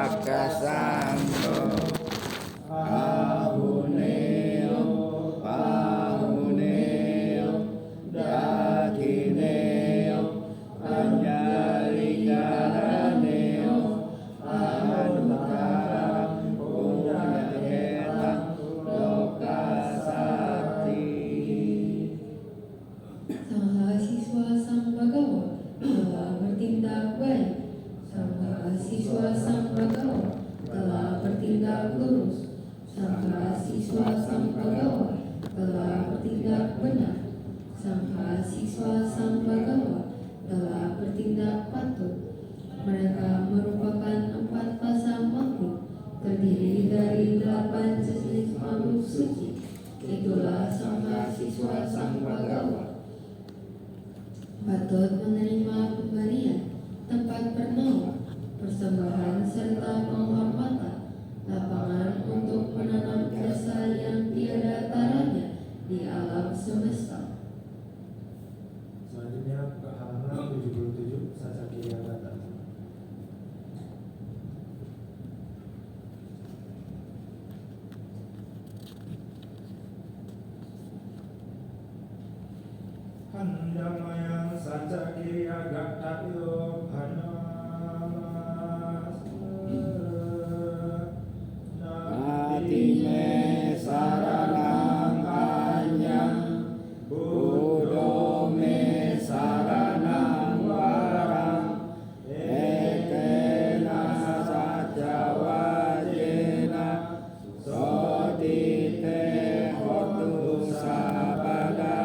Sanggo Ahuneo Pahuneo Dakineo Anjaligaraneo Anutarang Punyaketan Lokasakti. Sang mahasiswa sang Bagawa telah bertindak baik. Sang mahasiswa sang Bagawa telah bertindak lurus. Sang mahasiswa sang Bagawa telah bertindak benar. Sang mahasiswa sang Bagawa telah bertindak patut. Mereka merupakan 4 pasang makhluk terdiri dari 8 jenis makhluk suci. Itulah sang mahasiswa sang Bagawa. Patut menerima pemberian, tempat bernaung, persembahan serta penghormatan, lapangan untuk menanam jasa yang tiada taranya di alam semesta. Selanjutnya ke halaman 77 Sasakiriyagata. Handamayang Sasakiriyagata yo Natime saranang anyang Budome saranang warang Ekena sajawajena Sotite hotu sabada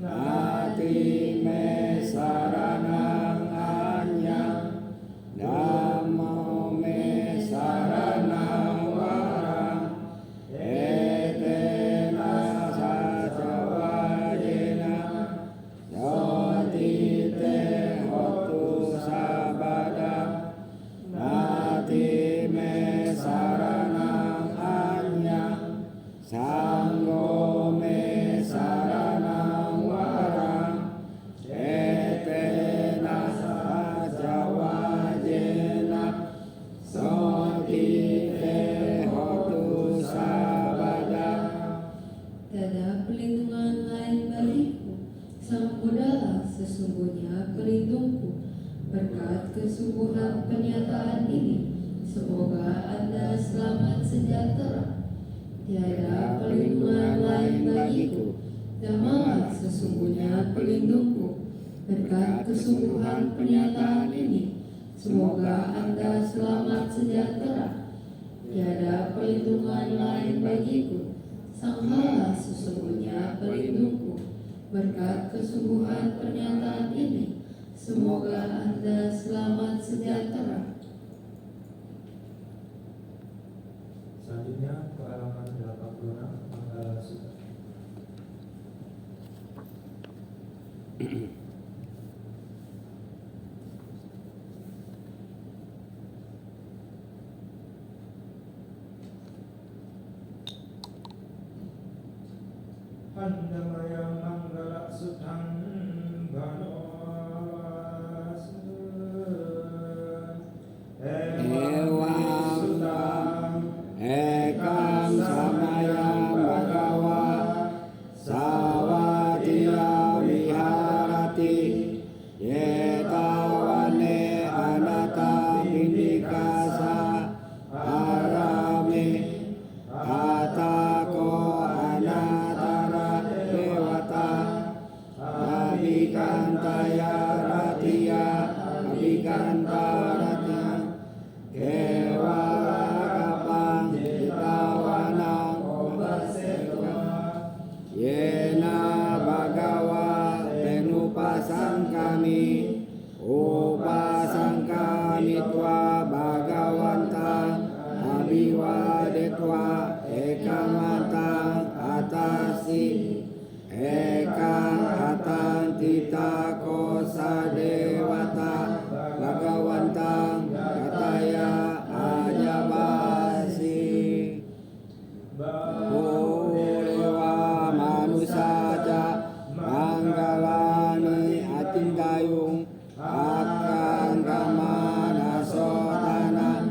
Natime saranang anyang Namo me saranang warang Etena sajawajena Sotite hotu sabada Natime saranang anyang Sanggo me saranang warang Etena sajawajena Sotite hotu sabada. Tiada perlindungan lain bagiku. Sang Buddha sesungguhnya pelindungku. Berkat kesungguhan pernyataan ini, semoga Anda selamat sejahtera. Tiada perlindungan lain bagiku. Dhamma sesungguhnya pelindungku. Berkat kesungguhan pernyataan ini, semoga Anda selamat sejahtera. Tiada perlindungan lain bagiku. Sanghala sesungguhnya pelindungku. Berkat kesungguhan pernyataan ini, semoga Anda selamat sejahtera. Selanjutnya ke halaman 86 Manggala Sutta. Handamayang Manggala Suttang Ewang Ekam Samaya Bhagawa Savatya Viharati Yetawane Anata Pindikasa Arame Atako Anatara Dewata Abhikantaya Ratia Abhikantarata Kewaragapang Jitawanang Obasetwa Yena Bhagawa Tenupasangkami Upasangkami Twa Bhagawantang Abhiwadetwa Ekamantang Atasi Ekang Atang Tita Kosa Dewata Bhagawantang Kataya Ajabasi Bulewa Manusaja Manggalani Atingkayung Akang Kamana Sotana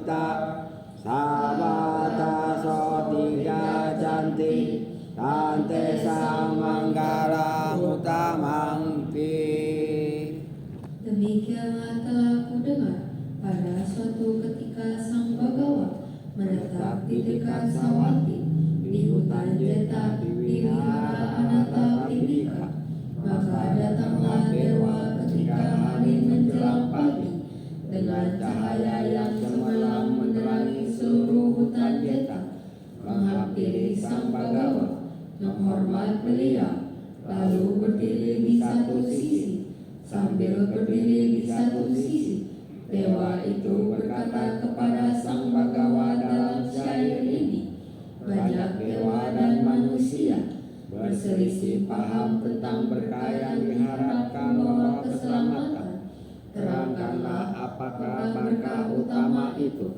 cita sabata sotiga janti tante samanggala utamangpi. Demikianlah telah ku dengar pada suatu ketika Sang Bagawa menetap di dekat Sawati di hutan Jeta di wihara Anatapindika. Maka datanglah dewa ketika hari menjelang pagi dengan cahaya yang cemerlang menerangi seluruh hutan Jeta, menghampiri Sang Bagawa, menghormat beliau, lalu berdiri di satu sisi. Sambil berdiri di satu sisi, dewa itu berkata kepada Sang Bagawa dalam syair ini, banyak dewa dan manusia berselisih paham tentang berkah yang diharapkan membawa keselamatan. Terangkanlah apakah berkah utama itu.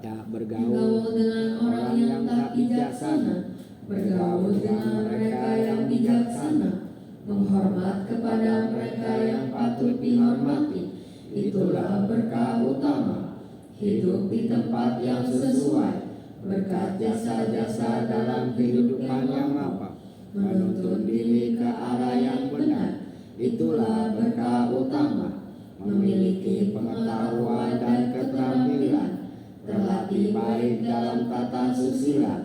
Tak bergaul dengan orang yang tak bijaksana, bergaul dengan mereka yang bijaksana, menghormat kepada mereka yang patut dihormati. Itulah berkah utama. Hidup di tempat yang sesuai, berkat jasa-jasa dalam kehidupan yang mapan, menuntun diri ke arah yang benar. Itulah berkah utama. Memiliki pengetahuan dan keterampilan, terlatih baik dalam tata susila,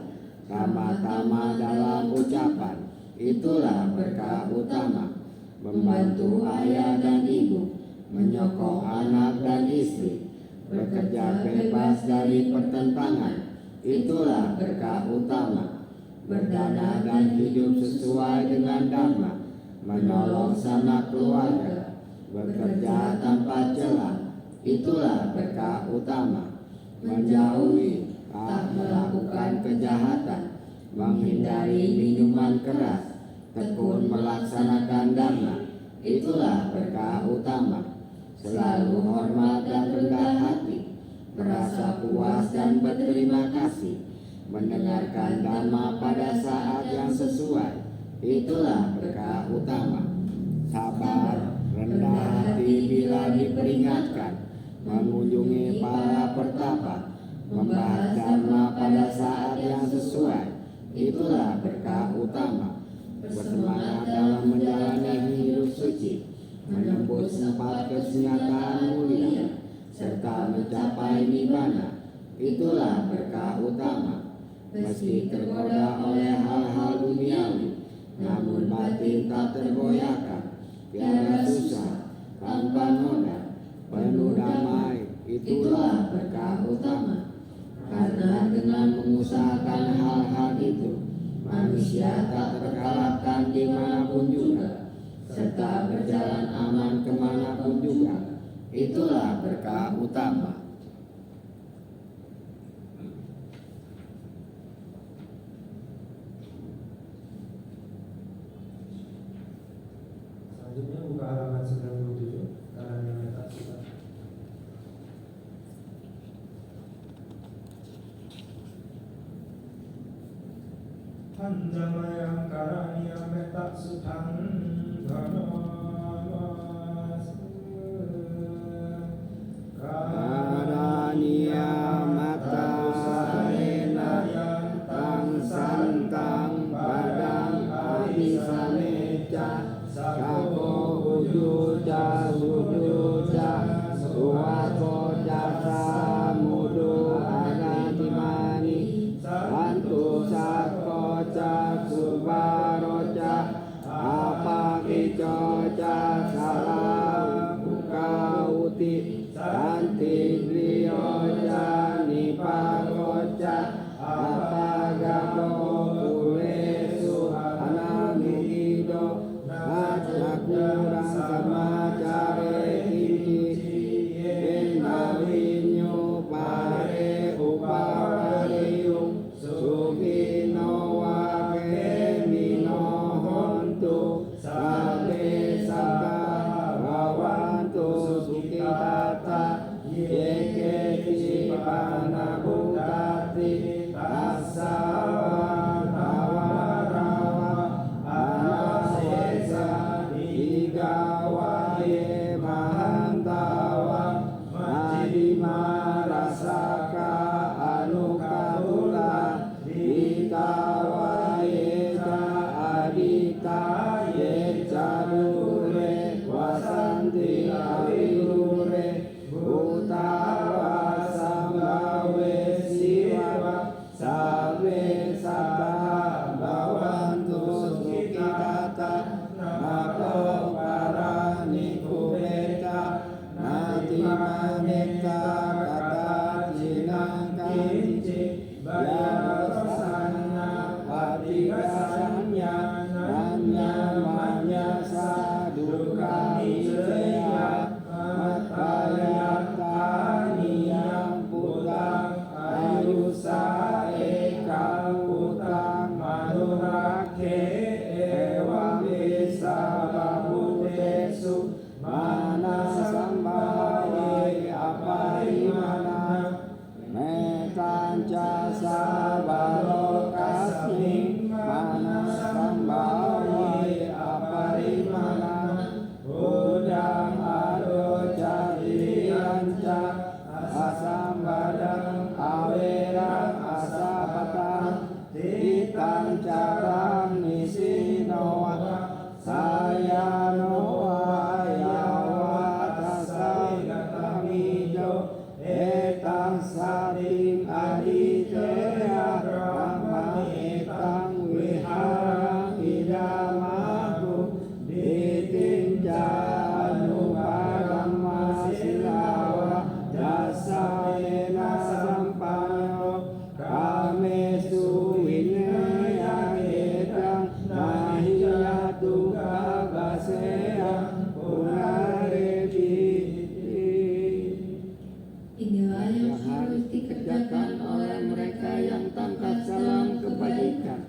tama-tama dalam ucapan. Itulah berkah utama. Membantu ayah dan ibu, menyokong anak dan istri, bekerja bebas dari pertentangan. Itulah berkah utama. Berdana dan hidup sesuai dengan dhamma, menolong sanak keluarga, bekerja tanpa celah. Itulah berkah utama. Menjauhi, tak melakukan kejahatan, menghindari minuman keras, tekun melaksanakan dhamma. Itulah berkah utama. Selalu hormat dan rendah hati, merasa puas dan berterima kasih, mendengarkan dhamma pada saat yang sesuai. Itulah berkah utama. Sabar, rendah hati bila diperingatkan, mengunjungi para pertapa, membahas dhamma pada saat yang sesuai. Itulah berkah utama. Bersemangat dalam menjalani hidup suci, menembus 4 kesenyataan mulia, serta mencapai nibbana. Itulah berkah utama. Meski tergoda oleh hal-hal duniawi, namun batin tak tergoyahkan, tiada susah, tanpa noda, penuh damai. Itulah berkah utama. Karena dengan mengusahakan hal-hal itu, manusia tak terkalahkan dimanapun juga, serta berjalan aman kemanapun juga. Itulah berkah utama. Selanjutnya buka halaman 97, karena tak suka. Panjamayang karaniya meta sutang Karania mata sarena tang santang padang abisaneca kako ujuja sujuja suwato jasa mudu anatimani santu sako cak subaroca apa kicoy Asima rasaka anukatula Ditawa yeca adita yeca dure wasanti avirure Utawa sambawe siwa sabe sabda bawantu sukitata Nako parani kubeta Nati maneta kata jinang kinci Bayarosana patigasanya Nanya manya saduka ijaya Matayata niyang putang Ayusa ekang putang Manurake ewang isa babutesu Mana sambawai aparimana Metanca sabarokasmi Mana sambawai aparimana Udang ado jadianca Asambadang awerang asapatang Titang carang nisinoa Saya noa yawa tasai gatamijo Etang sating adicea Rama etang wihara idamaku Ditinja nuparama silawa Jasa ena sampanyo Kame suwine yang etang Nahiyatu kagasea Punarebi Inilah yang harus dikerjakan oleh mereka yang tangkat salam kebaikan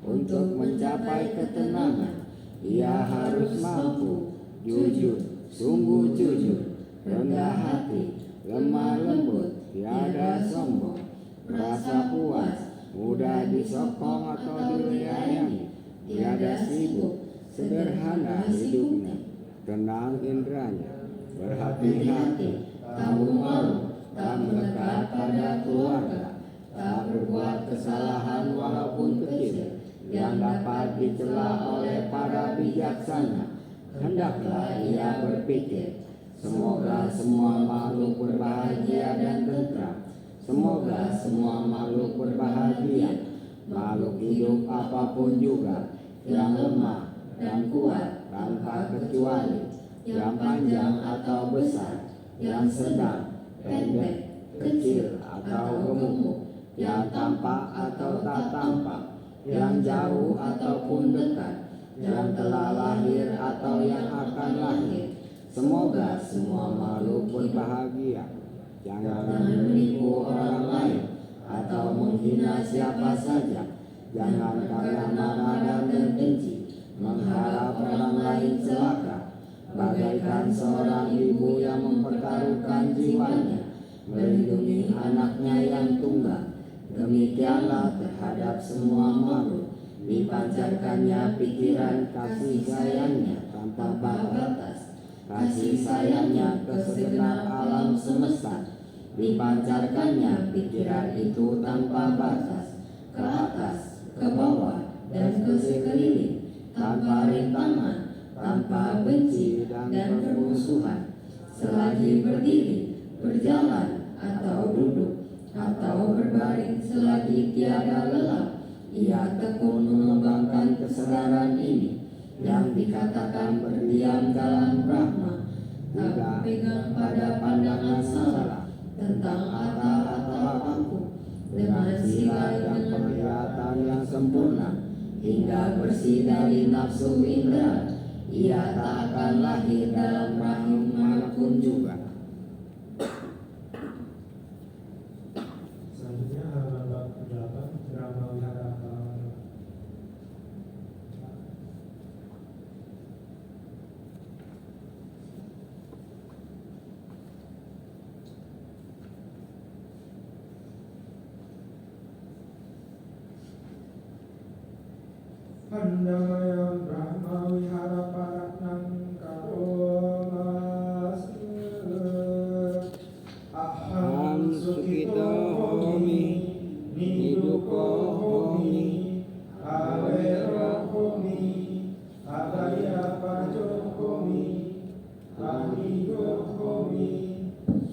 untuk mencapai ketenangan. Ia harus mampu, jujur, sungguh jujur, rendah hati, lemah lembut, tiada sombong, merasa puas, mudah disokong atau dilayani, tiada sibuk, sederhana hidupnya, tenang indranya, berhati-hati, tahu malu, tak melekat pada keluarga, tak berbuat kesalahan walaupun kecil yang dapat dicela oleh para bijaksana. Hendaklah ia berpikir, semoga semua makhluk berbahagia dan tentram. Semoga semua makhluk berbahagia, makhluk hidup apapun juga, yang lemah dan kuat tanpa kecuali, yang panjang atau besar, yang sedang, pendek, kecil atau gemuk, yang tampak atau tak tampak, yang jauh ataupun dekat, yang telah lahir atau yang akan lahir. Semoga semua makhluk berbahagia. Jangan menipu orang lain atau menghina siapa saja. Jangan karena marah dan benci mengharap orang lain celaka. Bagaikan seorang ibu yang mempertaruhkan jiwanya melindungi anaknya yang tunggal. Demikianlah terhadap semua makhluk dipancarkannya pikiran kasih sayangnya tanpa batas. Kasih sayangnya ke segenap alam semesta. Dipancarkannya pikiran itu tanpa batas, ke atas, ke bawah, dan ke sekeliling, tanpa rintangan, tanpa benci dan permusuhan. Selagi berdiri, berjalan, atau duduk, atau berbaring selagi tiada lelah, ia tekun mengembangkan kesadaran ini yang dikatakan berdiam dalam Brahma, tak pegang pada pandangan salah tentang apa atau aku, dengan sila dan penglihatan yang sempurna, hingga bersih dari nafsu indera. Ia tak akan lahir dalam rahim manapun juga. Selanjutnya halaman 8 Drama Wihara halaman. Pandamaya Brahma Wihara Paratnang Karomas Aham sukito homi, niduko homi, awero homi, abaya pajo homi, amigo homi,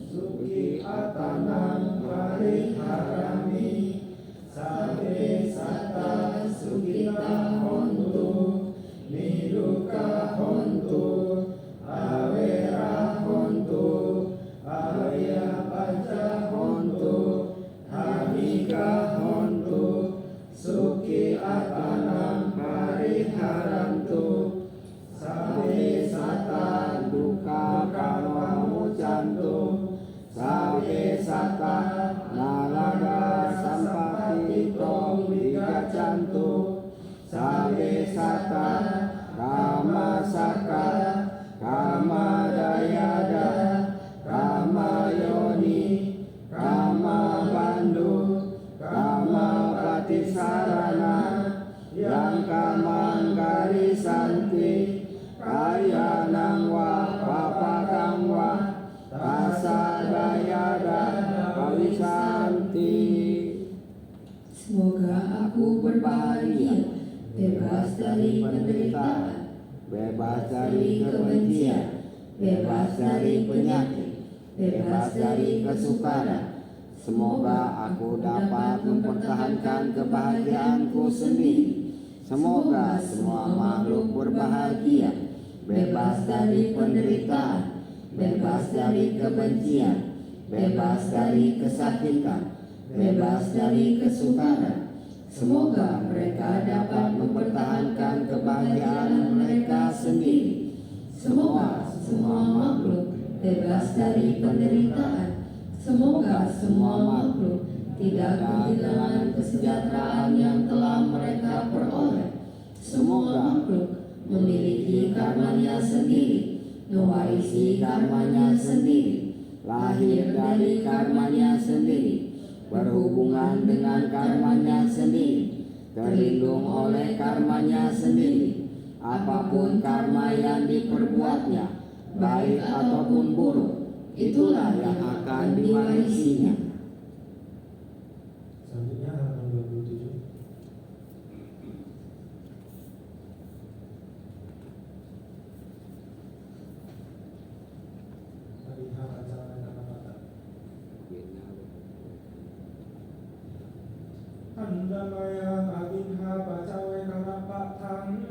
suki atanam pariharami, sabe sata sukita hontu, niduka hontu, awera hontu, awaya paja hontu, amiga hontu, suki atanam pariharantu, sabe sata duka kamamu cantu, sabe sata nalaga sampati to tiga cantu, sabe sata kama saka kama dayada kama yoni kama bandu kama patisarana yang kamanggari santi kaya nangwa papakangwa tasa dayada pawisanti. Semoga aku berbahagia, bebas dari penderitaan, bebas dari kebencian, bebas dari penyakit, bebas dari kesukaran. Semoga aku dapat mempertahankan kebahagiaanku sendiri. Semoga semua makhluk berbahagia, bebas dari penderitaan, bebas dari kebencian, bebas dari kesakitan, bebas dari kesukaran. Semoga mereka dapat mempertahankan kebahagiaan mereka sendiri. semoga semua makhluk bebas dari penderitaan. Semoga semua makhluk tidak kehilangan kesejahteraan yang telah mereka peroleh. Semua makhluk memiliki karmanya sendiri, mewarisi karmanya sendiri, lahir dari karmanya sendiri, berhubungan dengan karmanya sendiri, terlindung oleh karmanya sendiri. Apapun karma yang diperbuatnya, baik ataupun buruk, itulah yang akan diwarisinya. Selanjutnya halaman 27. Adiha acara kata-kata. Andamaya abinha pacawe kanapatang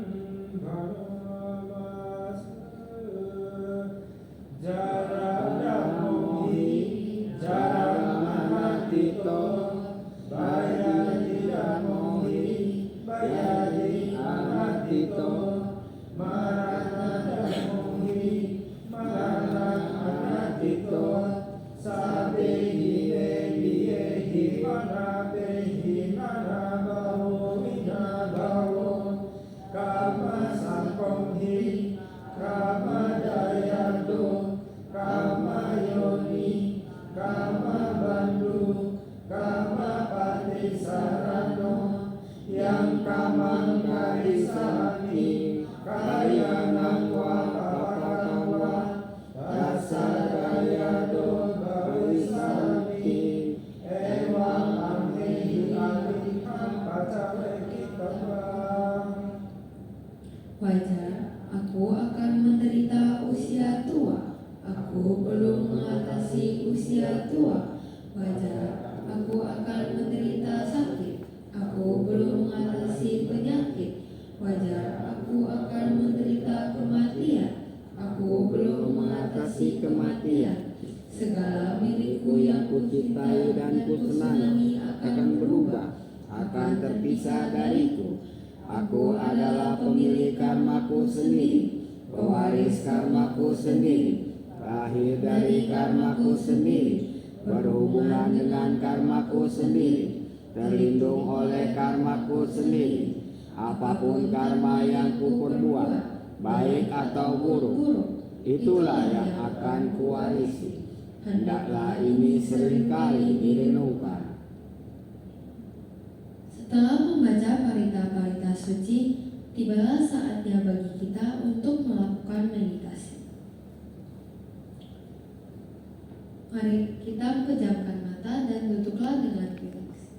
bharas jaradamohi jaramanatito bayadi damohi bayadi anatito maranadamohi maranatito sabehi lebihi manabehi manabaho minabaho kama sangkonghi kama dayado kama yoni kama bandu kama patisarano yang kama karisani kaya nangwa papakangwa dasa dayado bawisani ewang amhi aliham pacawe kitabang. Wajar aku akan menderita usia tua. Aku belum mengatasi usia tua. Wajar aku akan menderita sakit. Aku belum mengatasi penyakit. Wajar aku akan menderita kematian. Aku belum mengatasi kematian. Segala milikku yang kucintai dan kusenangi akan berubah, akan terpisah dariku. Aku adalah pemilik karmaku sendiri, pewaris karmaku sendiri, lahir dari karmaku sendiri, berhubungan dengan karmaku sendiri, terlindung oleh karmaku sendiri. Apapun karma yang kuperbuat, baik atau buruk, itulah yang akan kuwarisi. Hendaklah ini seringkali direnungkan. Setelah membaca parita-parita suci, tibalah saatnya bagi kita untuk melakukan meditasi. Mari kita pejamkan mata. mata dan duduklah dengan rileks.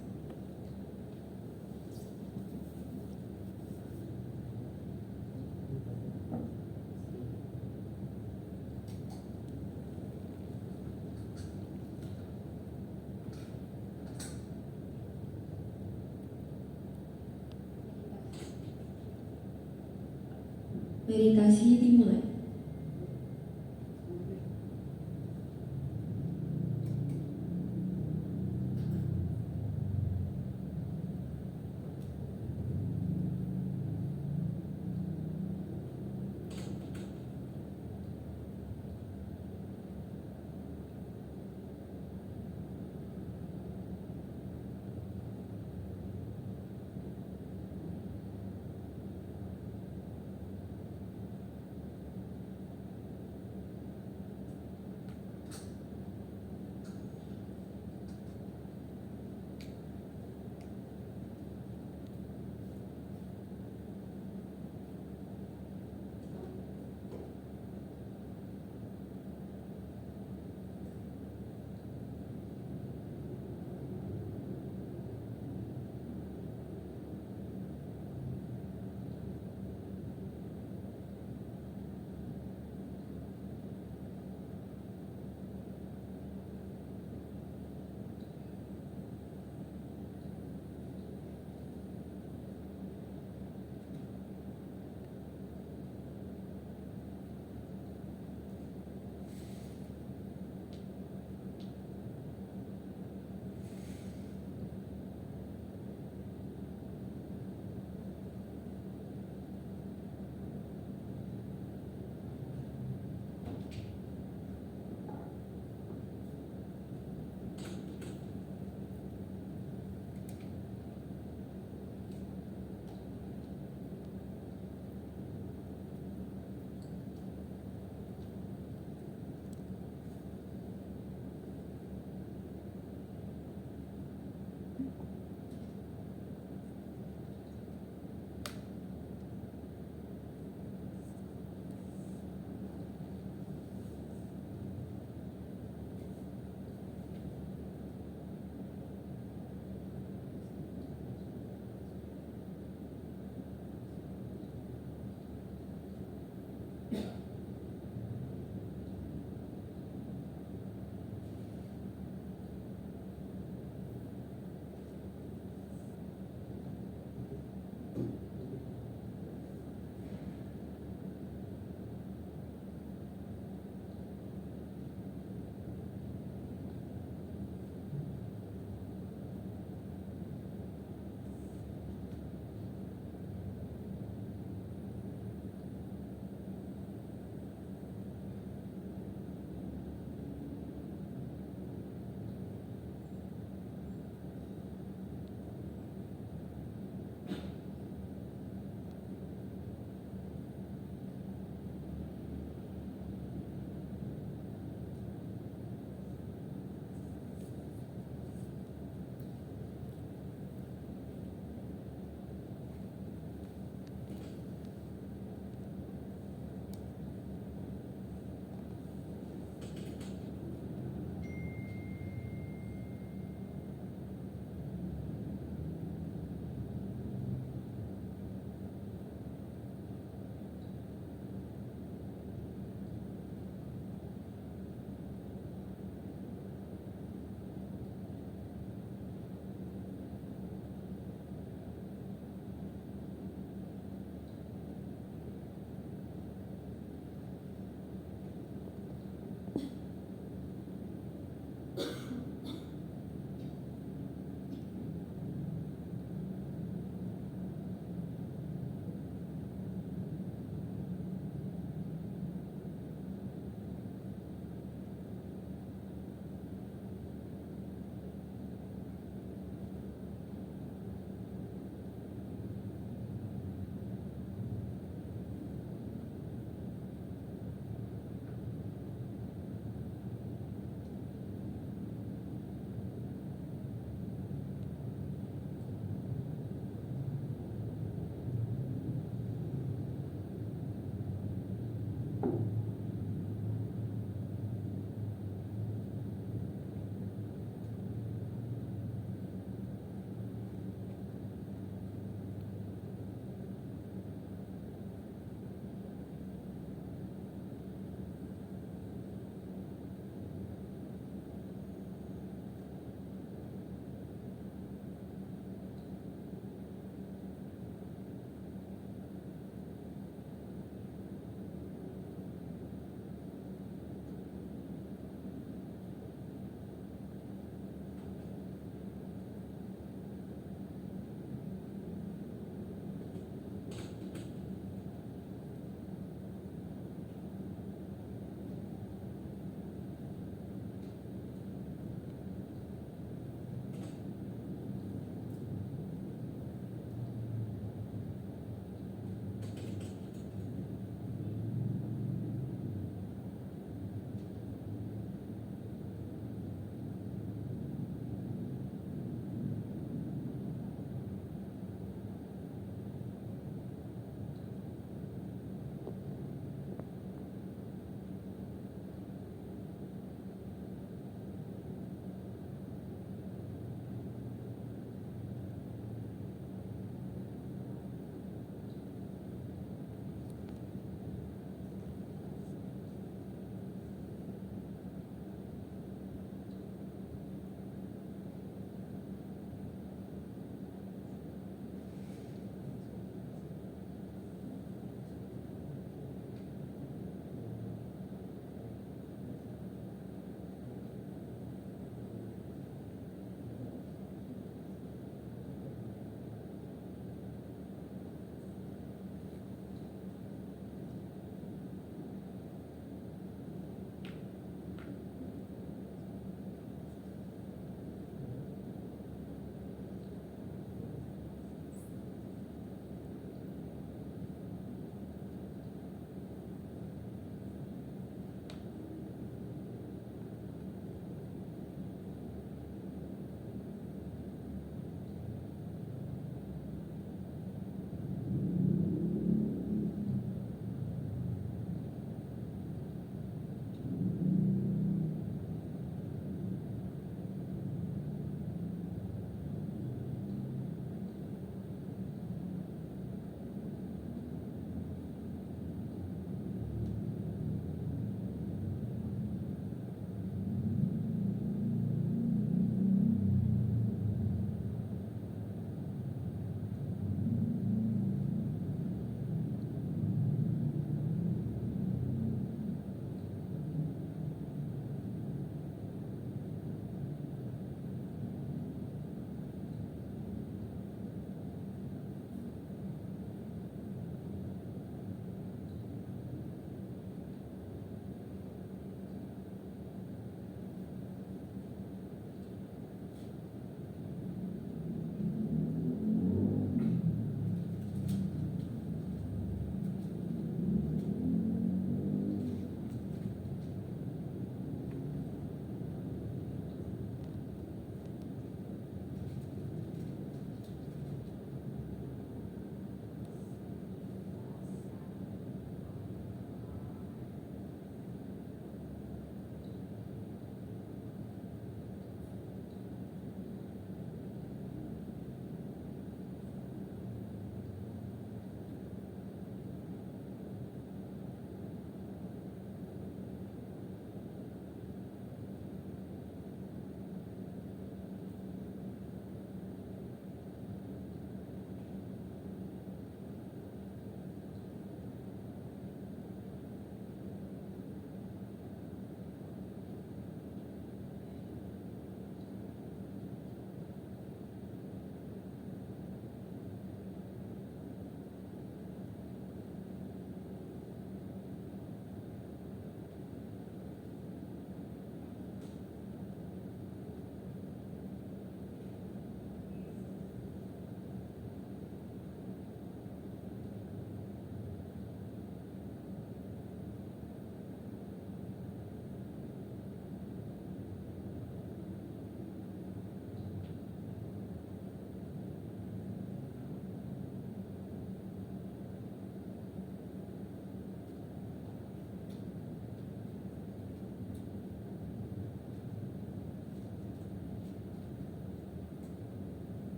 Meditasi dimulai.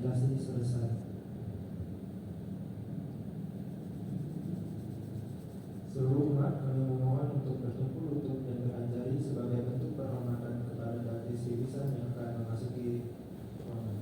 meditasi selesai. Seluruh umat kami memohon untuk bertumpul lutut dan beranjali sebagai bentuk penghormatan kepada Datuk Sri Wisan yang akan memasuki ruangan.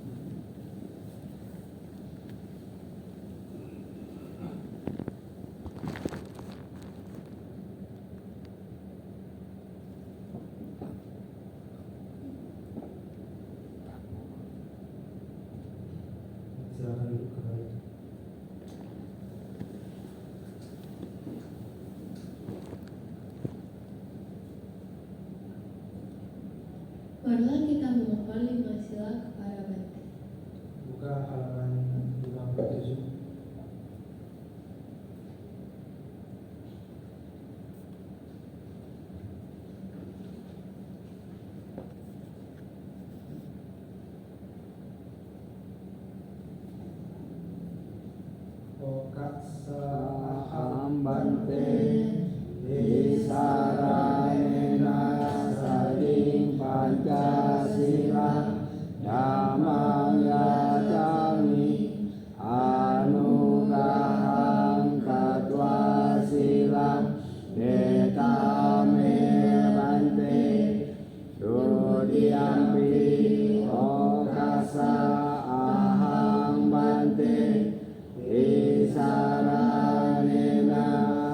Silakan duduk kembali. Marilah kita memohon lima sila kepada Bante. Buka halaman 57. Okaksa aham bante Disarayana saling Pancasila Damang yajami Anugahang katwa silang Detame bante Dudiyampi okasa ahang bante Isaranena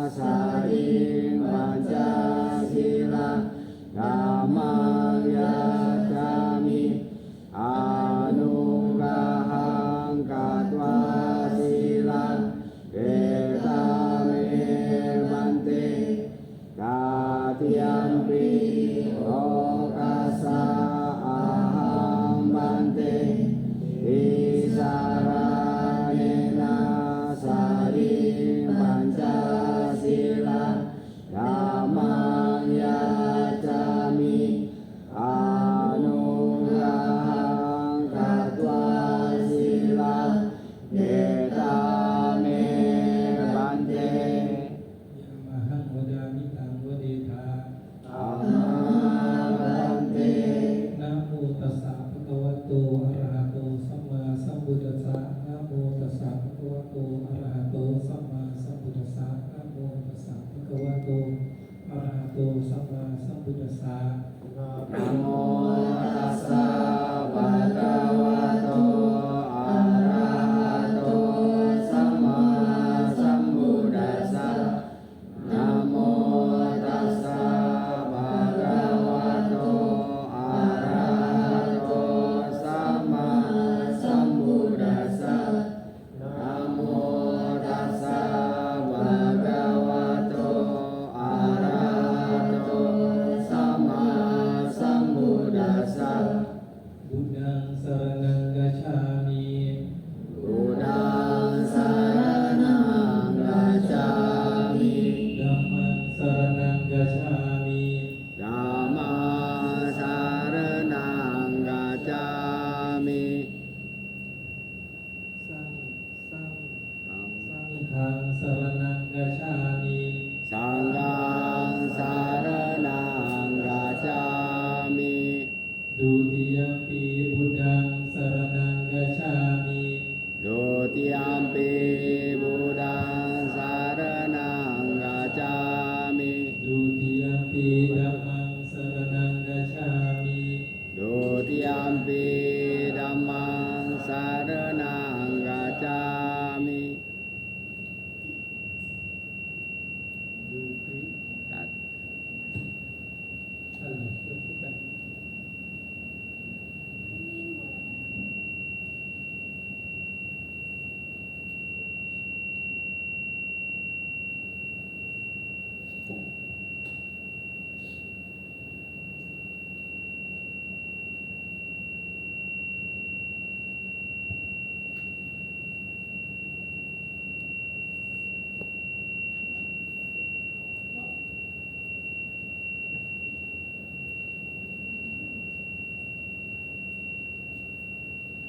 saring Pancasila Damang yajami Anugahang katwa silang Betame bante Katyampi okasa ahang bante Isaranena saring Pancasila Damang yajami Anugahang katwa silang Betame bante Yamahang wadami tanggo deta. Amma bante Namo tassa bhagavato arahato sama sambuddhassa. Namo tassa bhagavato arahato sama sambuddhassa. Namo tassa bhagavato arahato sama sambuddhassa. Namo tassa bhagavato arahato sama sambuddhassa. Namo tassa bhagavato arahato sama sambuddhassa. Namo tassa bhagavato arahato sama sambuddhassa. Buddhang saranang gacchami. Buddhang saranang gacchami. Dhammang saranang gacchami. Dhammang saranang gacchami. Sanghang saranang gacchami. Sanghang saranang gacchami. Dutiyampi buddhang saranang gacchami. Dutiyampi buddhang saranang gacchami. Dutiyampi dhammang saranang gacchami. Dutiyampi dhammang saranang gacchami. Tat.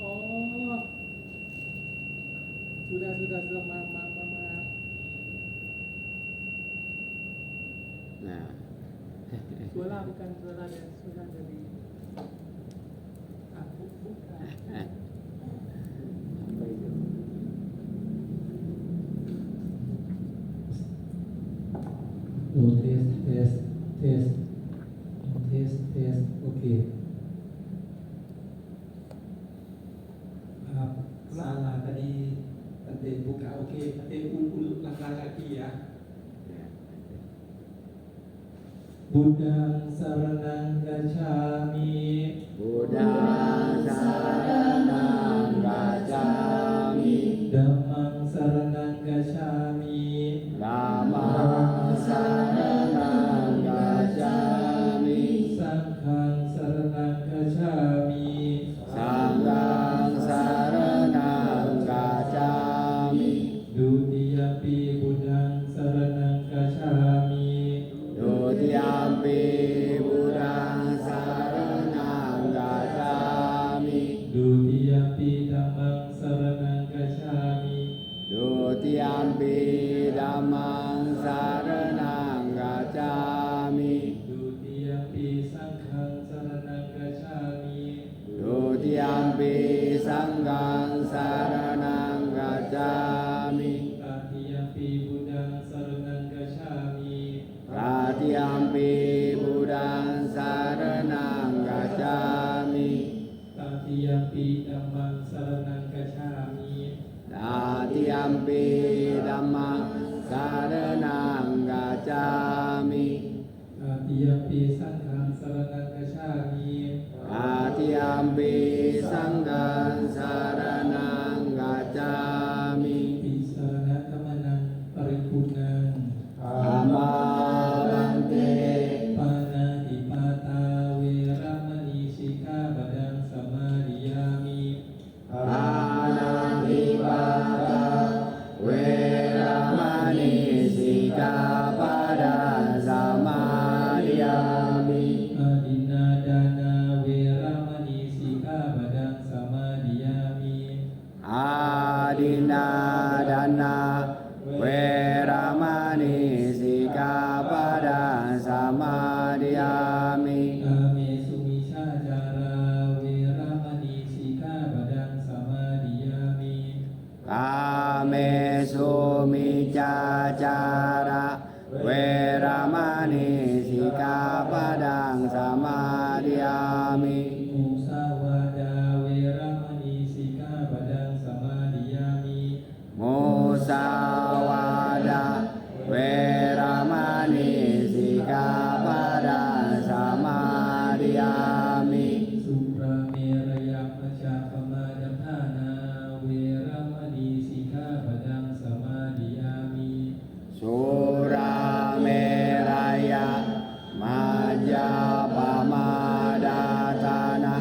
Oh, sudah maaf. Nah, Suara bukan suara dan sudah dari aku bukan. เทสเทสเทสเทสเทสโอเคครับsalah tadi nanti buka oke nanti ulang lagi ya Buddhang saranang gacchami Buddhang saranang gacchami Dhammang saranang gacchami Dhammang saranang gacchami Sanghang saranang gacchami Sanghang saranang gacchami Dutiyampi Buddhang saranang gacchami Dutiyampi Buddhang saranang gacchami Dutiyampi Dhammang saranang gacchami Dutiyampi Dhammang saranang gacchami Dutiyampi Sanghang saranang gacchami Dutiyampi Sanghang saranang gacchami Tatiyampi Buddhang saranang gacchami Tatiyampi Buddhang saranang gacchami Tatiyampi Dhammang saranang gacchami Tatiyampi Dhammang saranang gacchami Tatiyampi Sanghang saranang gacchami Tatiyampi Sanghang saranang gacchami Pisarana kamanang paripurnang Amabante Panadipata Weramani Sikabadang Samadhiyami Panadipata Weramani Sikapadang Samadhiyami Adinadana Weramani Sikabadang Samadhiyami Adinadana Weramani Sikapadang Samadhiyami Kame Sumisajara Weramani Sikabadang Samadhiyami Kame Sumicacara Weramani Sikapadang Samadhiyami Musawada Weramani Sikabadang Samadhiyami Musawada Weramani Sikapadang Samadhiyami Suprameraya Pacapamadapana Weramani Sikabadang Samadhiyami Surameraya Majapamadatana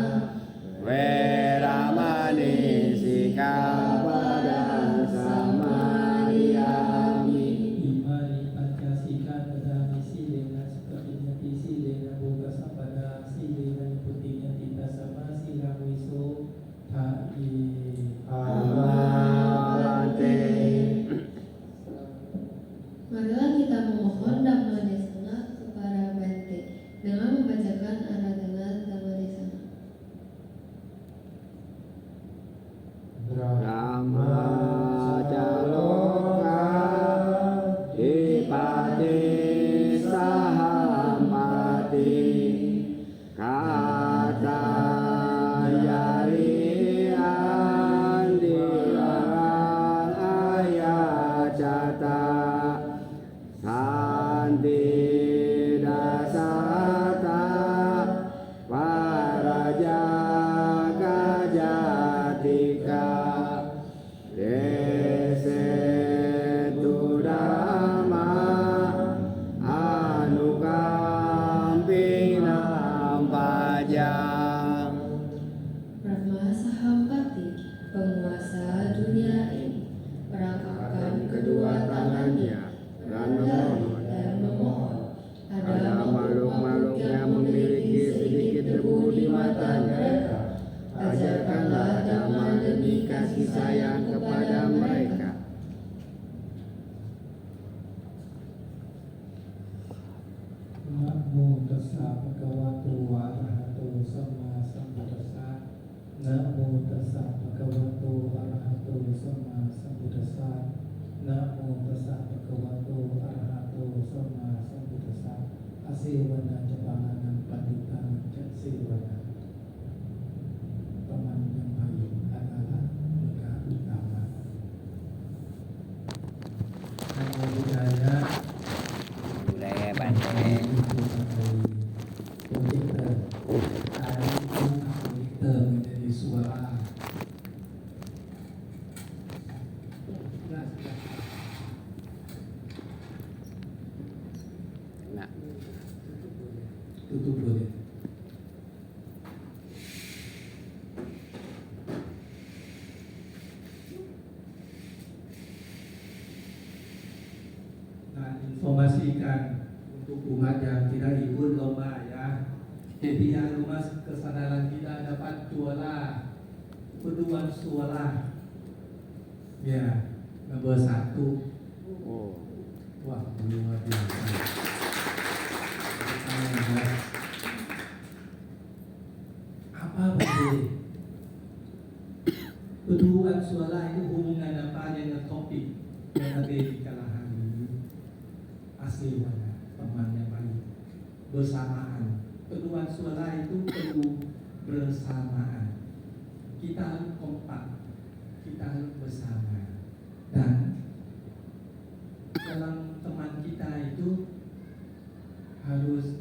Weramani Sikapadang Samadhiyami Imani Pancasika Tadami Silena Sepertinya Silena Buka Sapada Silena Putihnya Tita Sama Silang Wiso Ta'i Amante Marilah kita memohon Dhamma Desana kepada Bante dengan membacakan aradhana Dhamma Desana. Dhamma Caloka Dipati Sahampati Kata Yarian Dilarang Ayat Jata Santi Dasata Parajaga Jatika Desetu Dhamma Anukampinam Pajang Brahma Sahampati, penguasa dunia ini, merangkapkan kedua tangannya dan memohon. Ada makhluk-makhluk yang memiliki sedikit debu di mata mereka. Ajarkanlah Dhamma demi kasih sayang kepada mereka. Namo tassa bhagavato arahato sama sambuddhassa. Namo tassa bhagavato arahato sama sambuddhassa. Namo tassa bhagavato arahato sama sambuddhassa. sudah. Nah, Tutup boleh. Nah, informasikan untuk umat yang tidak ikut lomba ya. Jadi yang rumah kesadaran kita dapat juara peduan suara. Ya, nomor 1. oh, Wah, luar biasa. Apa betul? Peduan suara itu hubungan apa dengan topik yang ada di kalangan ini? Asli mana? Teman yang baik. Bersamaan. Peduan suara itu perlu bersamaan. Kita harus kompak. Kita harus bersama. Dan dalam teman kita itu harus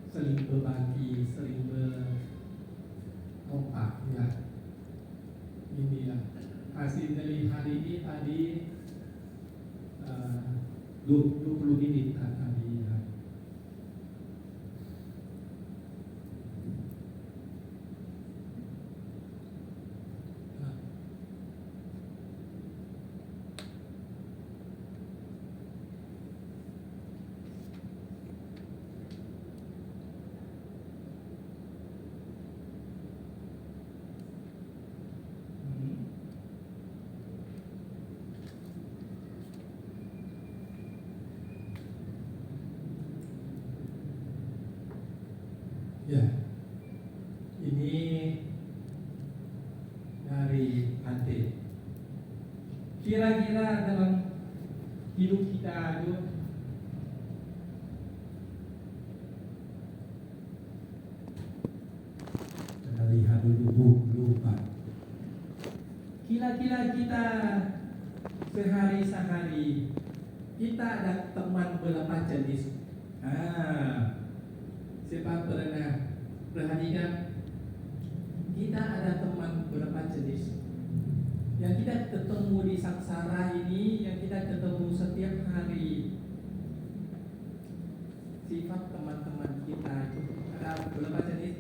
saling berbagi, saling berkompak ya. Inilah hasil dari hari ini tadi 20 menit tadi ya. Ya, ini dari Ante. Kira-kira dalam hidup kita itu kita lihat dulu lupa. Kira-kira kita sehari-hari kita ada teman berapa jenis? Siapa pernah perhatikan? Kita ada teman berapa jenis? Yang kita ketemu di Saksara ini, yang kita ketemu setiap hari. Sifat teman-teman kita itu ada berapa jenis?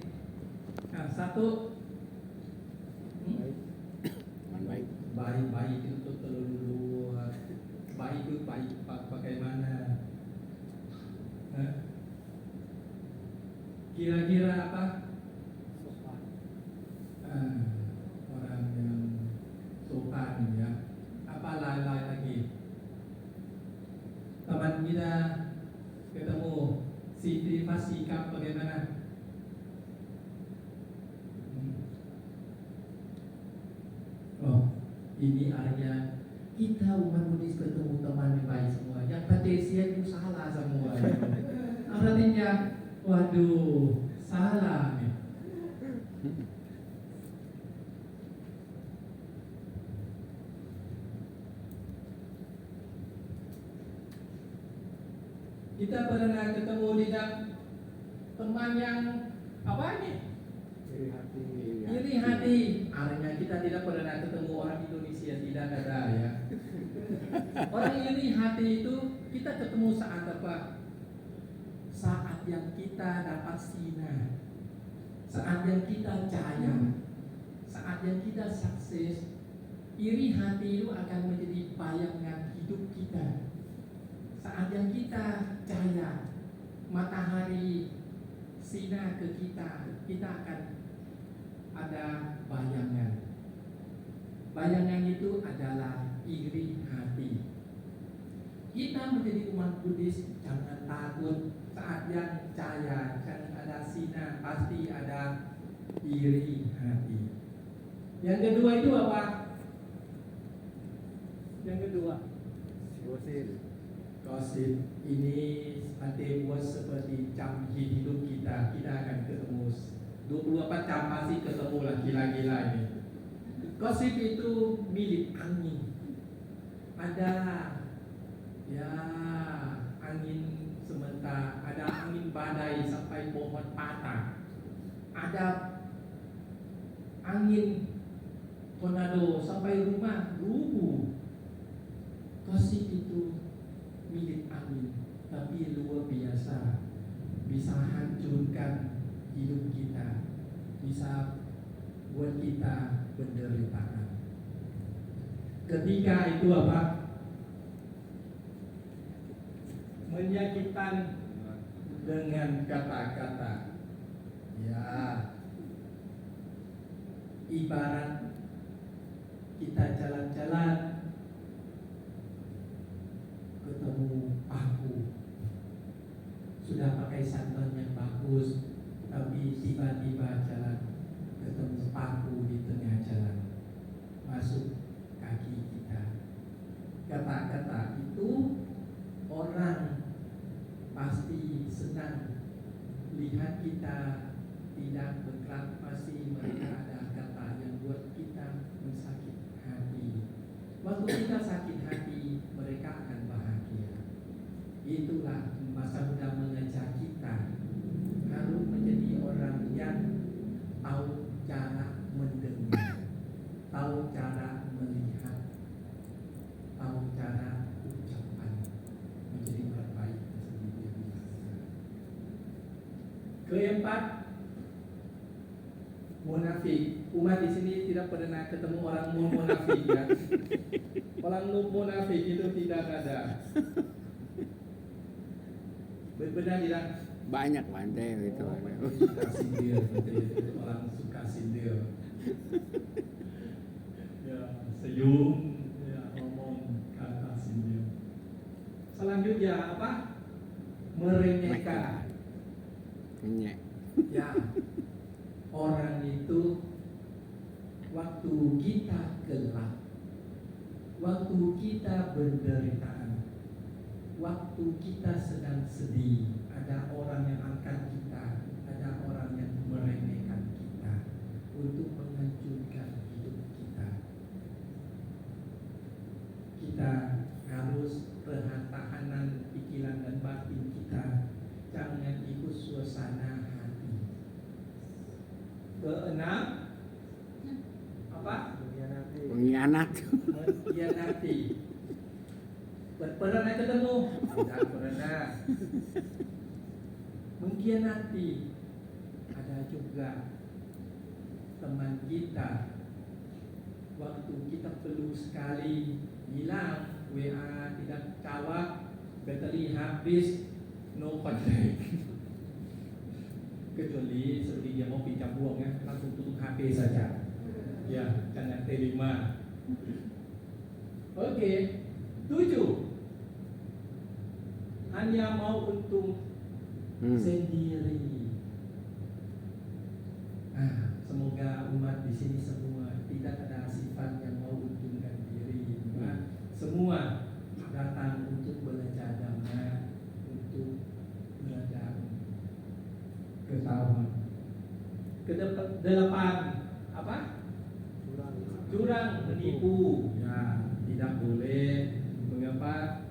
Nah, 1 baik. baik itu terlalu baik itu baik bagaimana? Kira-kira apa? Orang yang sopan ya. Apa lain lagi? Teman kita ketemu sifat sikap bagaimana? Oh, ini artinya kita umat Buddhis ketemu teman yang baik semua. Yang Patesia itu salah semua. Artinya, waduh, salah nih. Kita pernah ketemu dengan teman yang apa nih? Iri hati. Artinya kita tidak pernah ketemu orang Indonesia, tidak ada ya. Orang iri hati itu kita ketemu saat apa? Saat yang kita dapat sinar, saat yang kita jaya, saat yang kita sukses. Iri hati itu akan menjadi bayangan hidup kita. Saat yang kita jaya, matahari sinar ke kita, kita akan ada bayangan. Bayangan itu adalah iri hati. Kita menjadi umat Buddhis jangan takut saat yang jaya, kan ada sinar, pasti ada iri hati. Yang kedua itu apa? Yang kedua gosip. Ini nanti buat seperti jam hidup kita. Kita akan ketemu 24 jam pasti ketemu lah gila-gila ini. Gosip itu milik angin. Ada ya angin sementara, ada angin badai sampai pohon patah. Ada angin tornado sampai rumah rubuh. Kasih itu milik angin, tapi luar biasa, bisa hancurkan hidup kita, bisa buat kita penderitaan. Ketika itu apa? Menyakitkan dengan kata-kata. Ya, ibarat kita jalan-jalan ketemu paku, sudah pakai santan yang bagus, tapi tiba-tiba jalan ketemu paku di tengah jalan, masuk kaki kita. Kata-kata itu orang pasti senang lihat kita tidak bergerak, pasti mereka ada kata yang buat kita mensakit hati. Waktu kita sakit hati, mereka akan bahagia. Itulah masa muda mengajar kita harus menjadi orang yang tahu cara mendengar, tahu cara melihat, tahu cara ucapan, menjadi orang baik sendiri yang biasa. Keempat, munafik. Umat di sini tidak pernah ketemu orang munafik ya. Orang munafik itu tidak ada. Benar tidak? Banyak pandai itu. Suka sindir, orang suka sindir. Ya, senyum, ya, ngomong kata sindir. Selanjutnya apa? Meremehkan. Kenyek. Ya, orang itu waktu kita gelap, waktu kita penderitaan, waktu kita sedang sedih, ada orang yang angkat kita, ada orang yang meremehkan kita untuk menghancurkan hidup kita. Kita harus pertahanan pikiran dan batin kita, jangan ikut suasana hati. Keenam, apa? Pengkhianat. Mengkhianati. Pernah ketemu? Tidak pernah. Mengkhianati. Ada juga teman kita, waktu kita perlu sekali hilang, WA tidak jawab, bateri habis, no contact. Kecuali seperti dia mau pinjam uang ya, langsung tutup HP saja. Ya, jangan terima. Oke, 7. Hanya mau untung sendiri. Semoga umat di sini semua tidak ada sifat yang mau untungkan diri. Semua datang untuk belajar damai, untuk belajar ketahuan. Kedelapan apa? Curang, menipu. Ya, tidak boleh. Mengapa?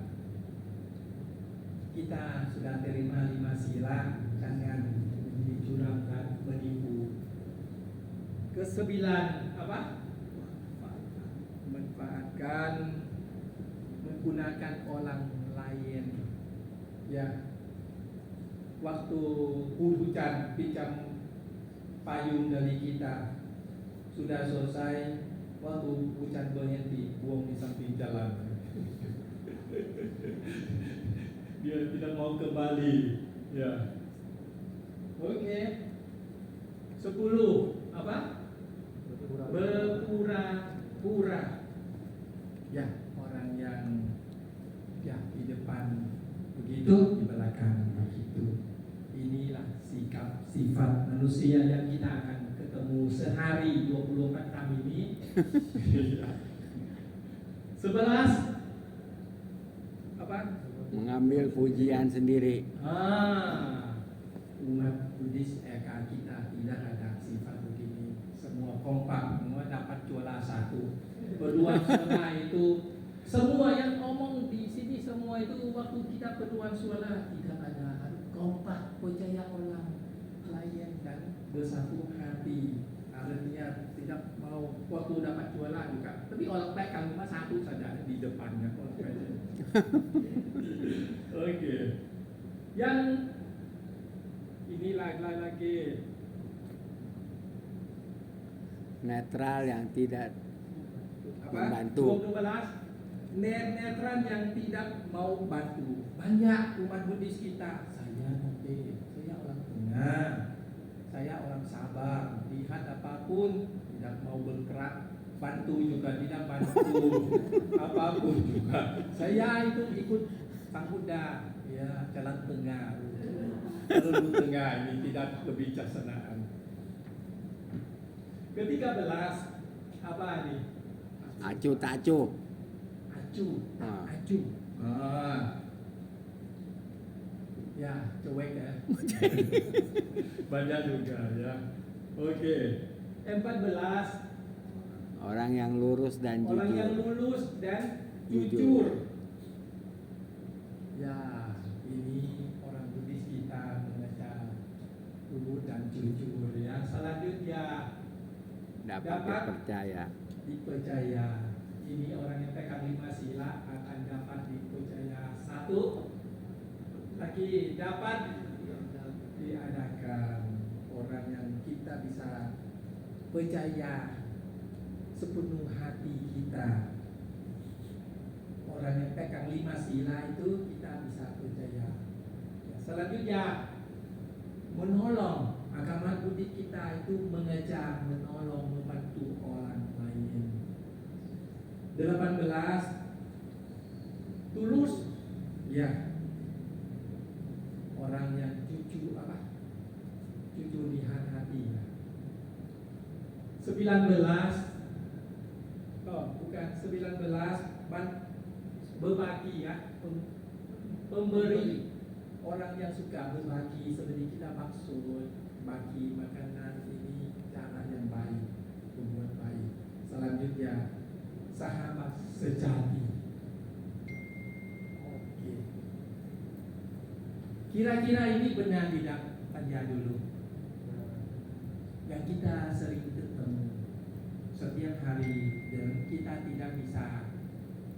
Kita sudah terima 5 sila, jangan menjadi curang dan menipu. Kesembilan apa? Manfaatkan, menggunakan orang lain. Ya, waktu hujan pinjam payung dari kita, sudah selesai, waktu hujan berhenti, buang di samping jalan. Dia tidak mau kembali. Ya. Oke. 10 apa? Berpura-pura. Ya, orang yang ya di depan begitu, di belakang begitu. Inilah sikap sifat manusia yang kita akan ketemu sehari 24 jam ini. 11 apa? Mengambil pujian sendiri. Umat Buddhis kita tidak ada sifat begini. Semua kompak, semua dapat juara 1. Berdoa suara itu, semua yang ngomong di sini semua itu waktu kita berdoa suara tidak ada, kompak, percaya orang lain dan bersatu hati. artinya tidak mau waktu dapat jualan juga. Tapi orang pegang cuma satu saja di depannya orang pegang. Oke. Yang ini lagi Netral yang tidak apa? membantu. 12 netral yang tidak mau bantu. Banyak umat Buddhis kita. Saya orang tengah. Saya orang sabar. Lihat apapun tidak mau bergerak. Bantu juga tidak bantu. Apapun juga. Saya itu ikut Sang Buddha. Ya, jalan tengah. Lalu tengah ini tidak kebijaksanaan. Ke-13 apa ini? Acuh tak acuh. Acuh. Ya, cuek ya. Banyak juga ya. Oke. 14 Orang yang lurus dan orang yang jujur. lulus dan Jujur. jujur. Ya, ini orang Buddhis kita mengajar lurus dan jujur ya. Selanjutnya Dapat dipercaya. dipercaya. Ini orang yang pegang 5 sila akan dapat dipercaya. 1 lagi dapat diadakan. Orang yang kita bisa percaya sepenuh hati kita. Orang yang pegang 5 sila itu kita bisa percaya. Ya, selanjutnya menolong. Agama Buddhis kita itu mengejar, menolong, membantu orang lain. 18 tulus. Ya. Orang yang jujur apa? Jujur di hati. 19 berbagi ya, pemberi. Orang yang suka berbagi seperti kita maksud bagi makanan ini cara yang baik, membuat baik. Selanjutnya sahabat sejati. Oke. Kira-kira ini benar tidak? Tanya dulu. Yang kita sering ketemu setiap hari dan kita tidak bisa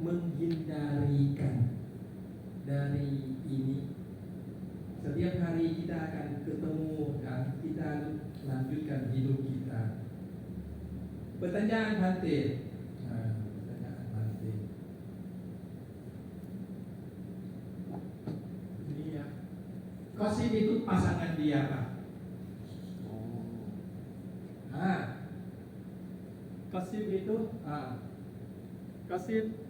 menghindarikan dari ini. Setiap hari kita akan ketemu dan kita lanjutkan hidup kita. Pertanyaan Bhante. Pertanyaan Bhante. Ini ya. Qasim itu pasangan dia apa? Qasim itu Qasim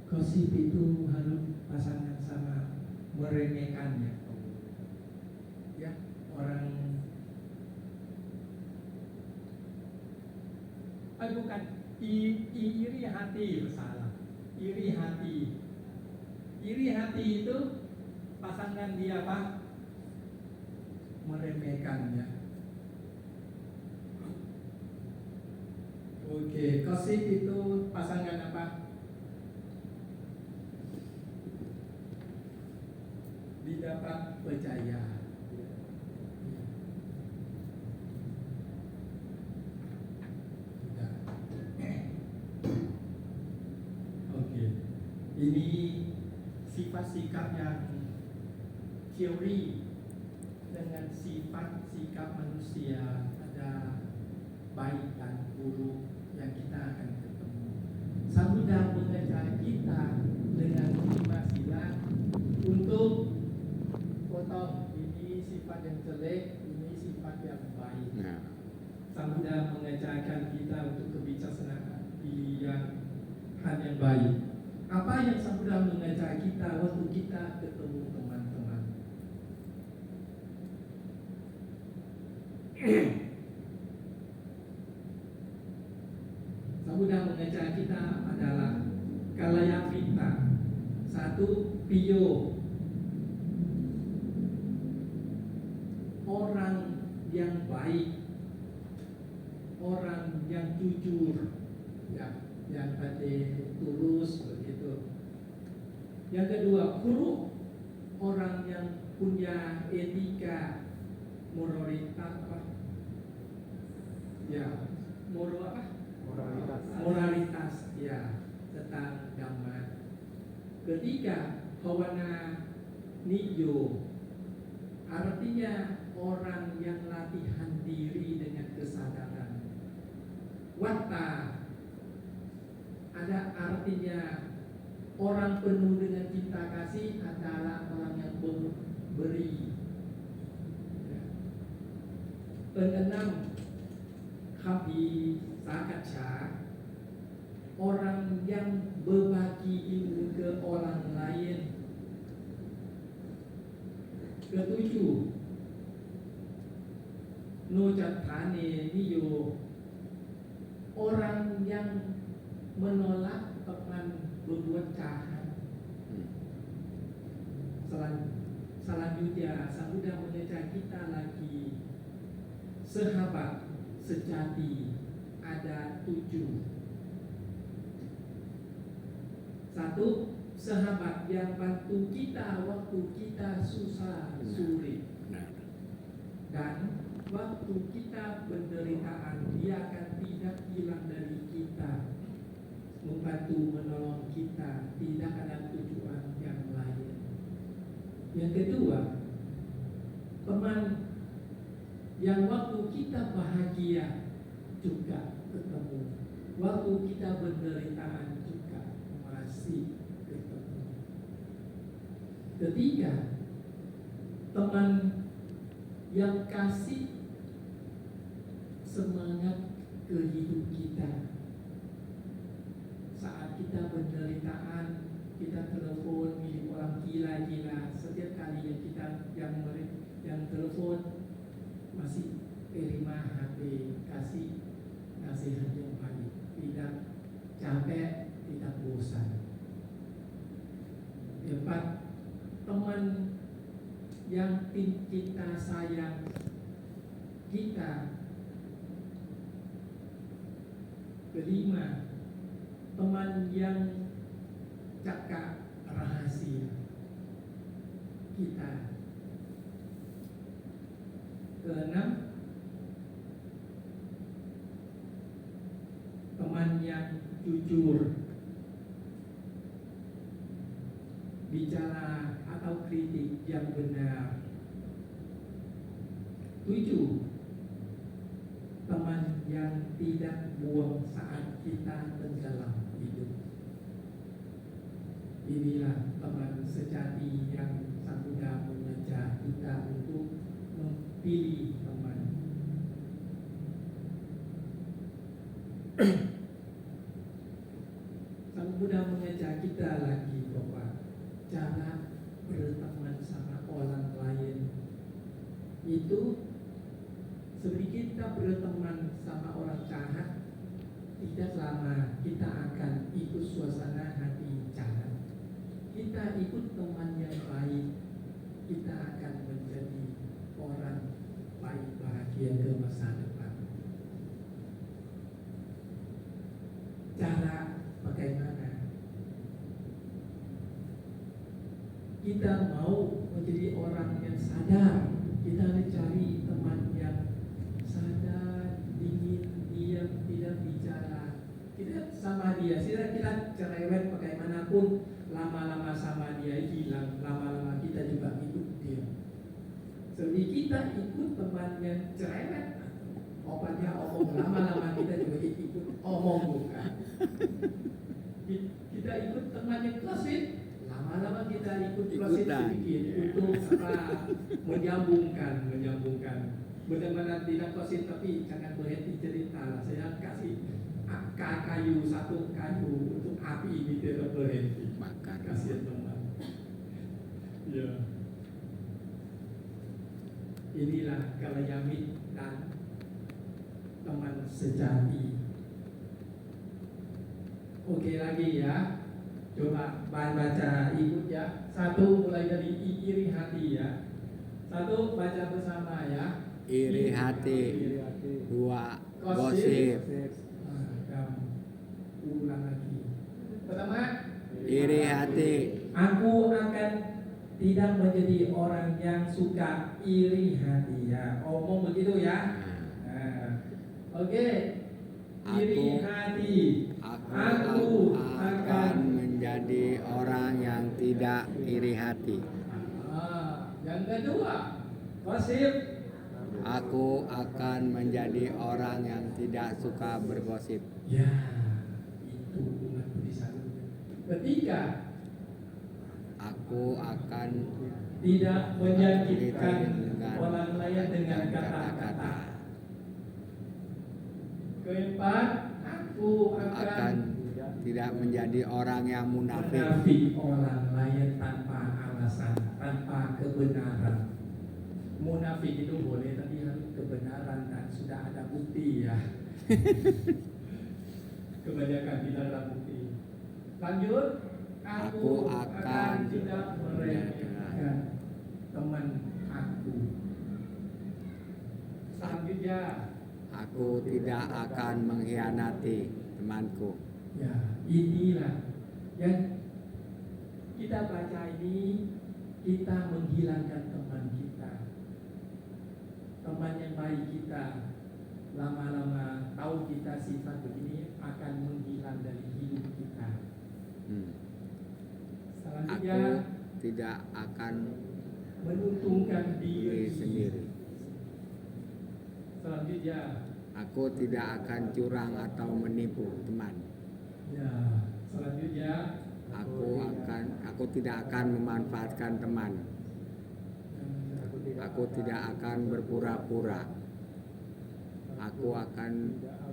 Qasim itu harus pasangan sama meremehkannya. Ya, orang bukan iri hati bersalah. Iri hati itu pasangan dia apa? Meremehkannya. Oke, Qasim itu pasangan apa? Didapat percaya. Oke, ini sifat sikap yang teori dengan sifat sikap manusia ada baik dan buruk yang kita akan ketemu. Sang Buddha mengajar kita dengan 5 sila untuk potong ini sifat yang jelek, ini sifat yang baik. Nah, Sang Buddha mengajarkan kita untuk kebijaksanaan pilihan yang baik. Apa yang Sang Buddha mengajar kita waktu kita ketemu teman-teman? Sang Buddha mengajar kita adalah kalayapita. 1, pio. Orang yang baik, orang yang jujur, ya, yang tulus begitu. Yang kedua, kuru, orang yang punya etika moralitas apa? Ya, moralitas ya tentang dhamma. Ketiga, Bhawana Niyo artinya orang yang latihan diri dengan kesadaran. Watta ada artinya orang penuh dengan cinta kasih adalah orang yang beri. Ya. Keenam, Khabi Sakacha orang yang berbagi ilmu ke orang lain. Ketujuh, Nojatane Niyo orang yang menolak teman berbuat jahat. Selanjutnya Sang Buddha mengajak kita lagi sahabat sejati ada 7. Satu, sahabat yang bantu kita waktu kita susah sulit, dan waktu kita penderitaan dia akan tidak hilang dari kita, membantu menolong kita, tidak ada tujuan yang lain. Yang kedua, teman yang waktu kita bahagia juga ketemu, waktu kita penderitaan juga masih ketemu. Ketiga, teman yang kasih semangat ke hidup kita. Saat kita penderitaan, kita telepon milik orang gila-gila. Setiap kali yang kita yang telepon masih terima hati, kasih nasihat yang baik, tidak capek, tidak bosan. Keempat, teman yang kita sayang kita. Kelima, teman yang jaga rahasia kita. Keenam, teman yang jujur, bicara atau kritik yang benar. 7, teman yang tidak buang saat kita tenggelam hidup. Inilah teman sejati yang Sang Buddha mengajak kita untuk memilih teman. Sang Buddha mengajak kita lagi bahwa cara berteman sama orang lain itu seperti kita berteman sama orang jahat, tidak lama kita akan ikut suasana hati jahat. Kita ikut teman yang baik, kita akan menjadi orang baik bahagia ke masa depan. Cara bagaimana kita mau menjadi orang yang sadar? Kita mencari teman yang sadar, dingin, diam, tidak bicara. Kita sama dia, kita cerewet bagaimanapun, lama-lama sama dia hilang, lama-lama kita juga ikut dia. Jadi kita ikut teman yang cerewet, obatnya omong, lama-lama kita juga ikut omong bukan. Kita ikut teman yang klasik, lama-lama kita ikut klasik sedikit untuk menyambungkan. Benar-benar tidak klasik, tapi jangan berhenti cerita. Saya kasih satu kayu untuk api ini tidak berhenti. Bakar. Kasihan teman. Ya. Inilah Kalyamit dan teman sejati. Oke lagi ya. Coba baca ikut ya. Satu mulai dari iri hati ya. Satu baca bersama ya. Iri hati. 2, gosip. Ulang lagi. Pertama, Iri hati. aku akan tidak menjadi orang yang suka iri hati ya. Omong begitu ya. Nah, oke. Iri hati. Aku akan menjadi orang yang tidak iri hati. Yang kedua, gosip. Aku akan menjadi orang yang tidak suka bergosip. Ya, itu umat Buddha. Ketiga, Aku akan tidak menyakitkan dengan orang lain dengan kata-kata. Keempat, aku akan tidak menjadi orang yang munafik. menafik orang lain tanpa alasan, tanpa kebenaran. Munafik itu boleh, tapi harus kebenaran dan sudah ada bukti ya. Kebanyakan tidak ada bukti. Lanjut, aku akan tidak meremehkan teman aku. Selanjutnya, Aku tidak akan mengkhianati temanku. ya inilah yang kita baca ini, kita menghilangkan teman kita. Teman yang baik kita lama-lama tahu kita sifat begini akan menghilang dari hidup kita. Aku Selanjutnya tidak akan menuntungkan diri diri. sendiri. Selanjutnya Aku tidak akan curang atau menipu teman. ya, selanjutnya Aku tidak akan memanfaatkan teman. Aku tidak akan berpura-pura. Aku akan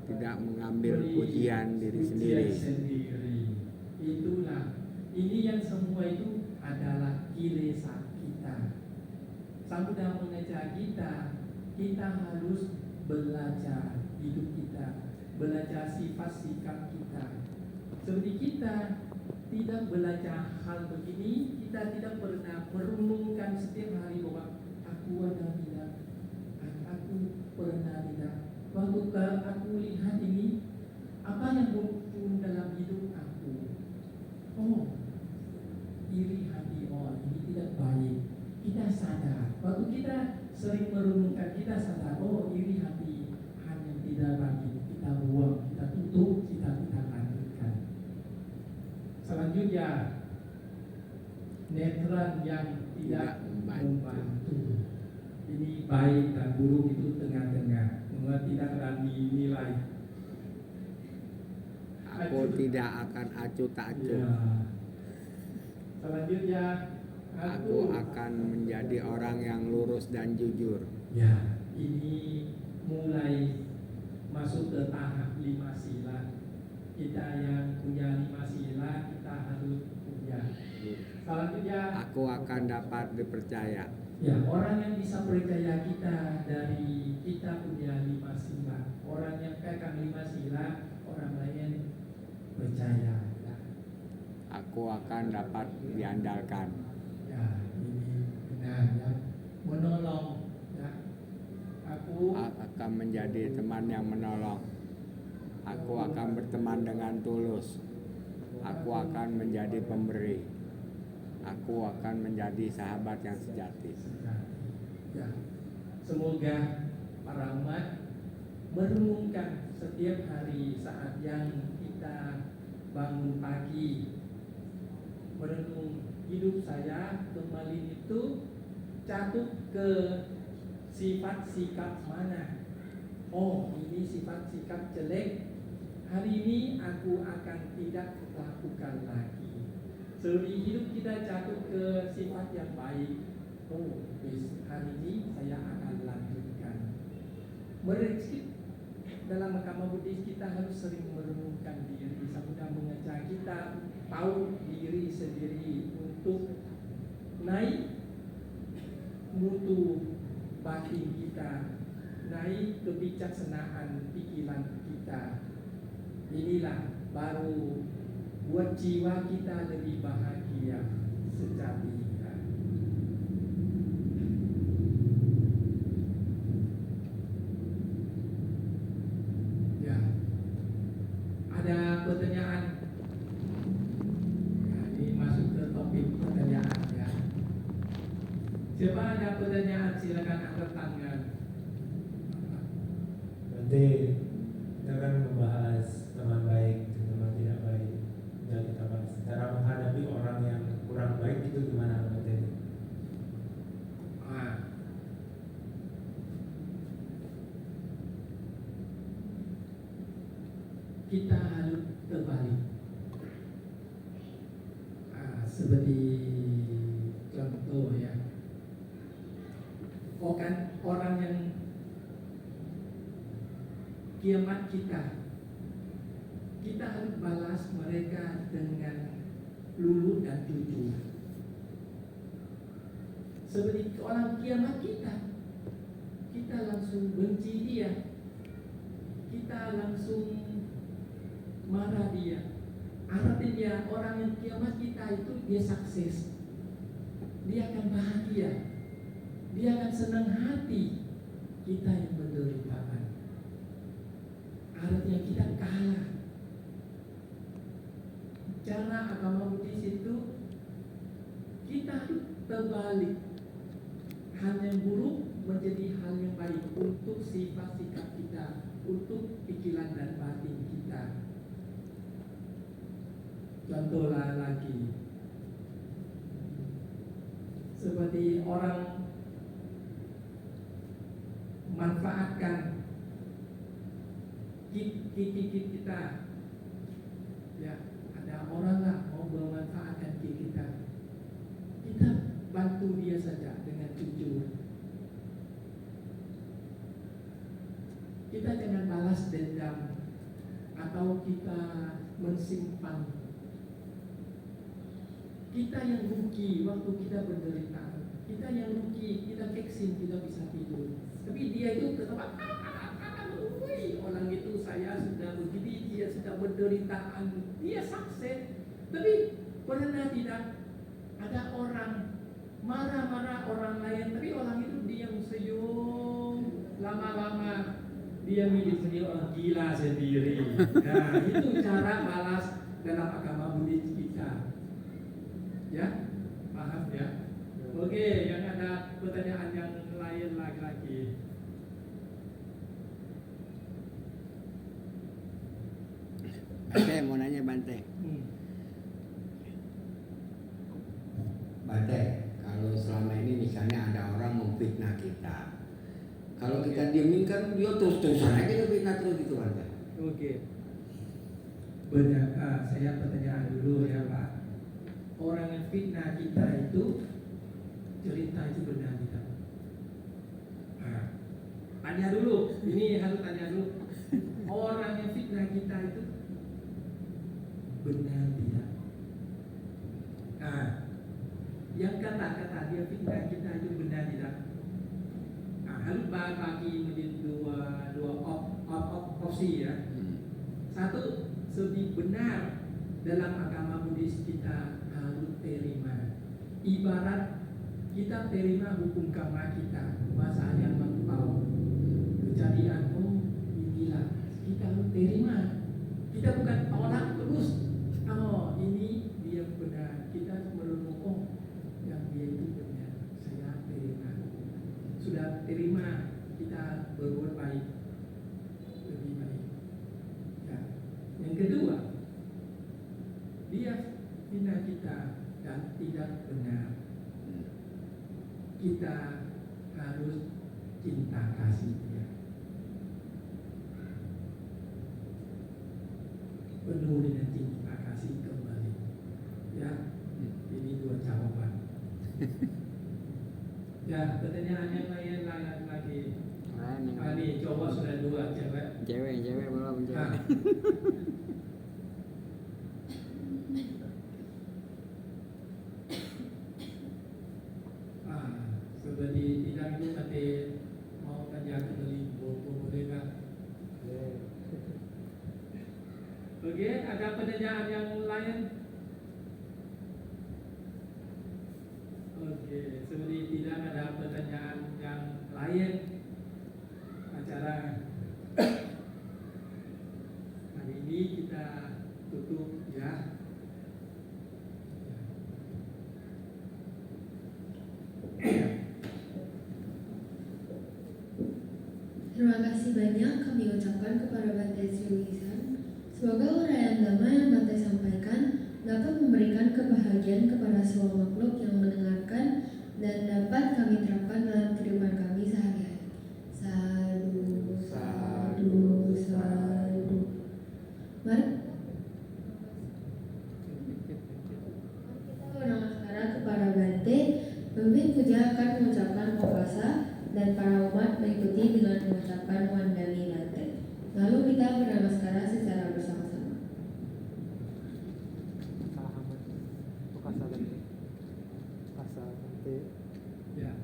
tidak mengambil pujian diri sendiri. Itulah, ini yang semua itu adalah kilesa kita. Sang Buddha mengajar kita, kita harus belajar hidup kita, belajar sifat sikap kita. Seperti kita tidak belajar hal begini, kita tidak pernah merenungkan setiap hari bahwa aku ada tidak, aku pernah tidak. Waktu aku lihat ini, apa yang muncul dalam hidup aku? Oh, iri hati, oh ini tidak baik. Kita sadar, waktu kita sering merenungkan, kita sadar, oh iri hati hanya tidak baik. Kita buang, kita tutup, kita lanjutkan. Selanjutnya, netral yang tidak membantu. Ini baik dan buruk itu tengah-tengah, tidak akan dinilai. Aku tidak akan acuh tak acuh. Ya. Selanjutnya, Aku akan menjadi orang yang lurus dan jujur. ya, ini mulai masuk ke tahap 5 sila. Kita yang punya 5 sila, kita harus punya. Selanjutnya, Aku akan dapat dipercaya. ya, orang yang bisa percaya kita dari kita punya 5 sila. Orang yang pegang 5 sila, orang lain percaya. Ya, Aku akan dapat diandalkan. ya ini benar ya. Menolong. Ya. Aku Akan menjadi teman yang menolong. Aku akan berteman dengan tulus. Aku akan menjadi pemberi. Aku akan menjadi sahabat yang sejati. ya. Semoga para umat merenungkan setiap hari saat yang kita bangun pagi, merenung hidup saya kembali itu jatuh ke sifat sikap mana. Oh, ini sifat sikap jelek. Hari ini aku akan tidak lakukan lagi. Seluruh hidup kita jatuh ke sifat yang baik. Oh, hari ini saya akan lanjutkan. Mereka dalam agama Buddhis kita harus sering merenungkan diri. Sang Buddha mengajar kita tahu diri sendiri untuk naik mutu batin kita, naik kebijaksanaan pikiran kita. Inilah baru buat jiwa kita lebih bahagia sejati. Ya, ada pertanyaan? Ya, ini masuk ke topik pertanyaan ya. Siapa ada pertanyaan silakan angkat tangan. Nanti kita akan membahas teman baik dan teman tidak baik. Sudah kita bahas cara menghadapi orang yang kurang baik itu gimana Bante? Ah. Kita harus terbalik. Seperti contoh ya, orang yang kiamat kita harus balas mereka dengan lulu dan jujur. Seperti orang kiamat kita langsung benci dia, kita langsung marah dia. Artinya orang yang kiamat kita itu dia sukses, dia akan bahagia, dia akan senang hati. Kita yang penderitaan, artinya kita kalah. Cara agama Buddhis itu kita terbalik, hal yang buruk menjadi hal yang baik untuk sifat sikap kita, untuk pikiran dan batin kita. Contoh lagi, seperti orang manfaatkan kita, ya ada orang lah mau memanfaatkan kita bantu dia saja dengan jujur. Kita jangan balas dendam atau kita mensimpan. Kita yang rugi waktu kita menderita, kita yang rugi, kita keksin, kita bisa tidur. Tapi dia itu ketawa, orang itu saya sudah begini, dia sudah berderitaan, dia sukses. Tapi pernah tidak ada orang marah-marah orang lain, tapi orang itu diam senyum, lama-lama dia menjadi orang gila sendiri. Nah, itu cara balas dalam agama Buddhis kita. Ya, paham ya? Oke, yang ada pertanyaan yang lain lagi. Bante mau nanya Bante. Bante, kalau selama ini misalnya ada orang memfitnah kita, kalau kita diemin kan dia terus-terusan aja fitnah terus gitu Bante. Oke. Benar, saya pertanyaan dulu ya Pak. Orang yang fitnah kita itu cerita itu benar tidak? Tanya dulu, ini harus tanya dulu. Orang yang fitnah kita itu benar tidak? Yang kata-kata dia fitnah kita itu benar tidak? Harus bagi menjadi dua opsi ya. Satu, lebih benar dalam agama Buddhis kita harus terima. Ibarat kita terima hukum karma kita, masa yang mengetahui kejadian inilah kita harus terima. Kita bukan tolak terus. Oh ini dia benar. Kita merenung yang dia itu benar. Saya terima. Sudah terima kita berbuat baik, lebih baik. Ya. Yang kedua, dia hina kita dan tidak benar. Kita harus cinta kasih dia, penuh dengan cinta kasih kembali. Ya, ini dua jawaban. Ya, pertanyaan yang lain lagi. Ini coba sudah dua cewek. Cewek belum cewek. Seperti tidak itu nanti mau tanya ke dari boleh kan? Oke, ada pertanyaan yang lain? Oke, seperti tidak ada pertanyaan yang lain, acara hari ini kita tutup ya. Terima kasih banyak kami ucapkan kepada Bante Sri Wisan. Semoga uraian dhamma yang Bante sampaikan dapat memberikan kebahagiaan kepada semua makhluk yang mendengarkan dan dapat kami terapkan dalam kehidupan kami sehari-hari. Sadu, sadu, sadu. Mari kita bernamaskara kepada Bante. Pemimpin puja akan mengucapkan kokasa dan para umat mengikuti dengan mengucapkan wandami Bante. Lalu kita bernamaskara secara bersama-sama. Ya,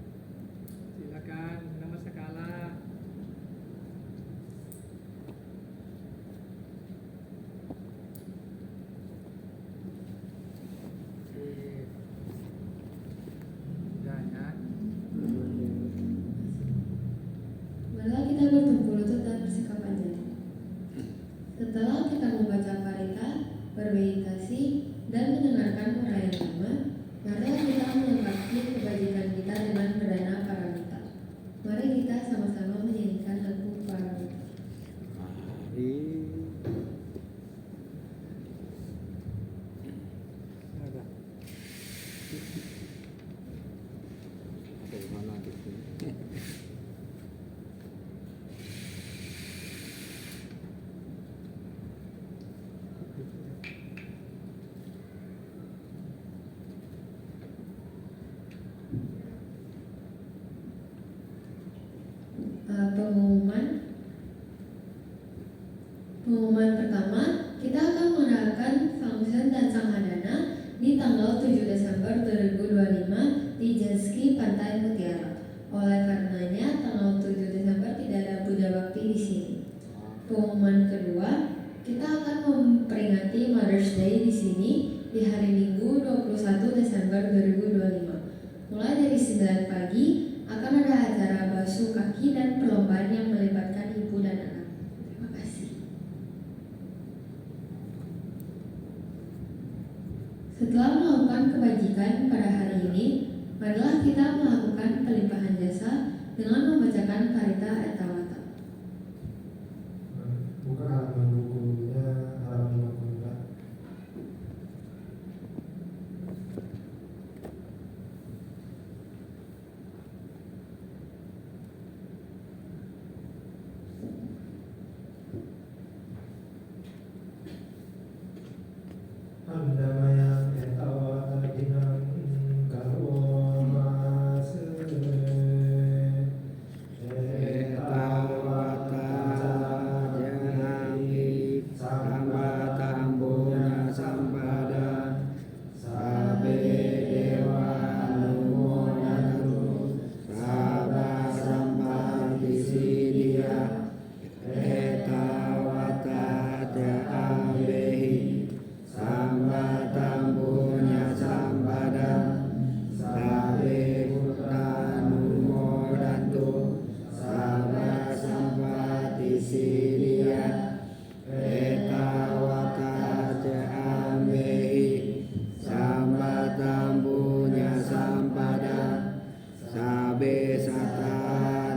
silakan namaskara. Marilah kita bertumpu lutut dan bersikap anjali. Setelah kita membaca parita, bermeditasi, dan mendengarkan uraian dhamma, marilah kita melengkapi kebajikan kita dengan berdana paramita. Mari kita sama-sama menyanyikan lagu paramita. Mari. Ada mana di sini? Pengumuman pertama, kita akan mengadakan function dan sanghadana di tanggal 7 Desember 2025 di Jetski Pantai Mutiara. Oleh karenanya, tanggal 7 Desember tidak ada puja bakti di sini. Pengumuman kedua, kita akan memperingati Mother's Day di sini di hari Minggu 21 Desember 2025. Mulai dari 9 pagi akan ada acara basuh kaki dan perlombaan yang melibatkan ibu dan anak. Terima kasih. Setelah melakukan kebajikan pada hari ini, marilah kita melakukan pelimpahan jasa dengan membacakan Parita Etawata. Buka halaman bukunya, halaman 54. Andamaya etawata dinam karomase Etawata jangi sambatambunya sampada sabe dewa numonatu sabah sampati sidia etawata jambehi sambatambunya sampada sabe numonatu sabah sampati sidia etawata jambehi sambatambunya sampada sabe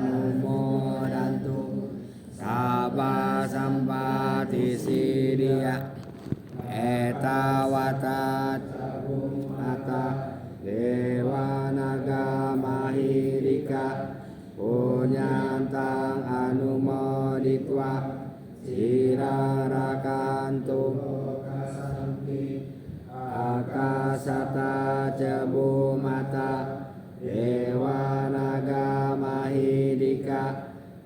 numonatu sabah sampati sidia etawata ata dewa naga mahirika punyantang anumoditwa sirarakantum akasata cebu mata dewa naga mahirika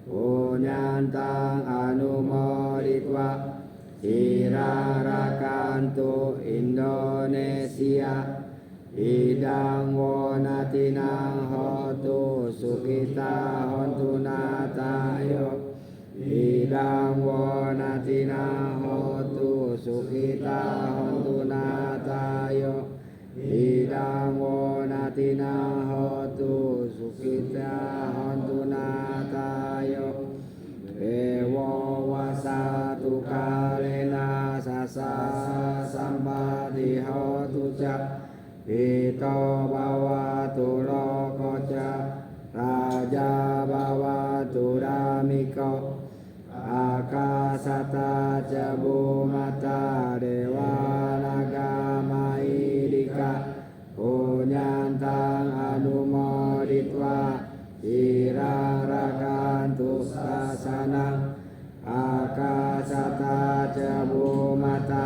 punyantang anumoditwa sirarakantu Indonesia idang wonatinang hotu sukita hontunatayo idang wonatinang hotu sukita hontunatayo idang wonatinang hotu sukita hontunatayo Ewo wasatu kalena sasa sampati hotu ca Ito bawatu lokoca Raja bawatu ramiko Akasata ca bhumata dewa naga mahidika punyantang anumoditwa irang rakantu sasanang. Akasata ca bhumata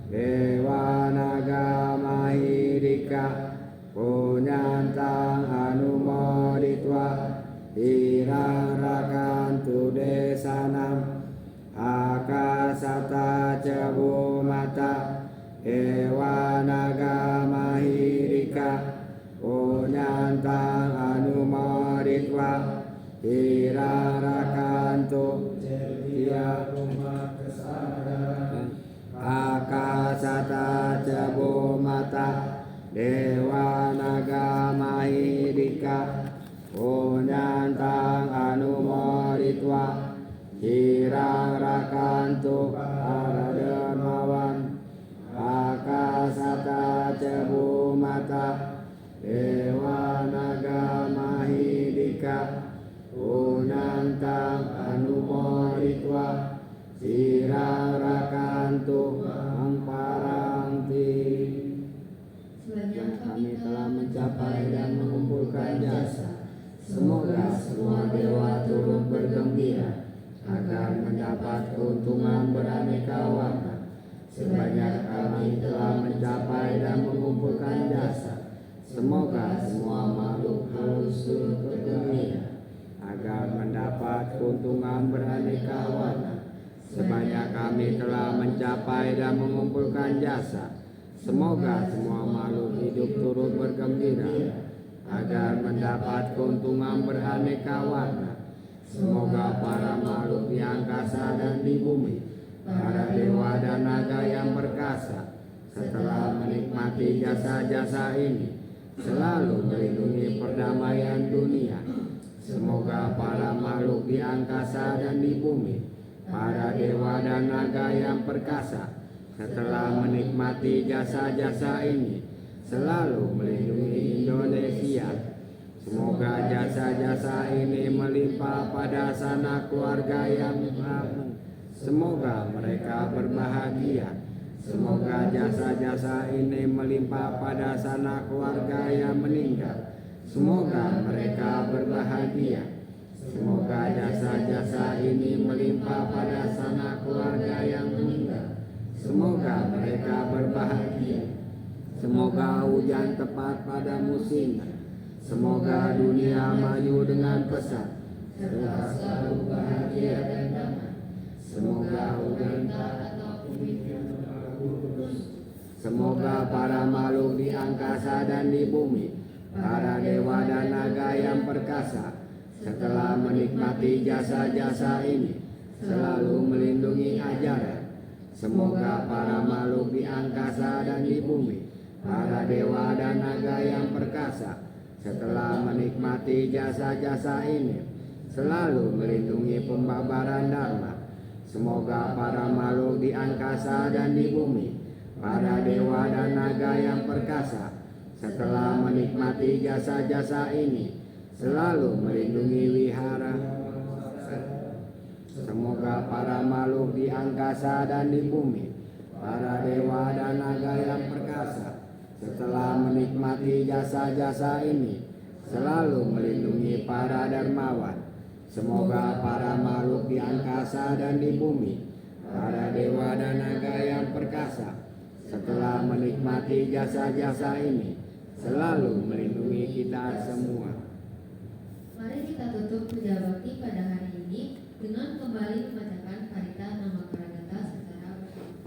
dewa naga mahidika punyantang anumoditwa irang rakantu desanam. Akasata ca bhumata dewa naga mahidika punyantang anumoditwa irang rakantu dia rumah kesadaran. Akasata ca bhumata dewa naga mahidika punyantang anumoditwa irang rakantu para dermawan. Akasata ca bhumata dewa naga mahidika punyantang anumoditwa irang rakantu mangparanti. Sebanyak Kami telah mencapai dan mengumpulkan jasa. Semoga semua dewa turut bergembira agar mendapat keuntungan beraneka warna. Sebanyak kami telah mencapai dan mengumpulkan jasa. Semoga semua makhluk halus turut bergembira agar mendapat keuntungan beraneka warna. Sebanyak kami telah mencapai dan mengumpulkan jasa. Semoga semua makhluk hidup turut bergembira agar mendapat keuntungan beraneka warna. Semoga para makhluk di angkasa dan di bumi, para dewa dan naga yang perkasa, setelah menikmati jasa-jasa ini, selalu melindungi perdamaian dunia. Semoga para makhluk di angkasa dan di bumi, para dewa dan naga yang perkasa, setelah menikmati jasa-jasa ini, selalu melindungi Indonesia. Semoga jasa-jasa ini melimpah pada sanak keluarga yang menabung. Semoga mereka berbahagia. Semoga jasa-jasa ini melimpah pada sanak keluarga yang meninggal. Semoga mereka berbahagia. Semoga jasa-jasa ini melimpah pada sanak keluarga yang meninggal. Semoga mereka berbahagia. Semoga hujan tepat pada musimnya. Semoga dunia maju dengan pesat, serta selalu bahagia dan damai. Semoga hujan semoga para makhluk di angkasa dan di bumi, para dewa dan naga yang perkasa, setelah menikmati jasa-jasa ini, selalu melindungi ajaran. Semoga para makhluk di angkasa dan di bumi, para dewa dan naga yang perkasa, setelah menikmati jasa-jasa ini, selalu melindungi pembabaran dharma. Semoga para makhluk di angkasa dan di bumi, para dewa dan naga yang perkasa, setelah menikmati jasa-jasa ini, selalu melindungi wihara. Semoga para makhluk di angkasa dan di bumi, para dewa dan naga yang perkasa, setelah menikmati jasa-jasa ini, selalu melindungi para dermawan. Semoga para makhluk di angkasa dan di bumi, para dewa dan naga yang perkasa, setelah menikmati jasa-jasa ini, selalu melindungi kita semua. Mari kita tutup puja bakti pada hari ini dengan kembali membacakan Harita Namakaragata secara bersama.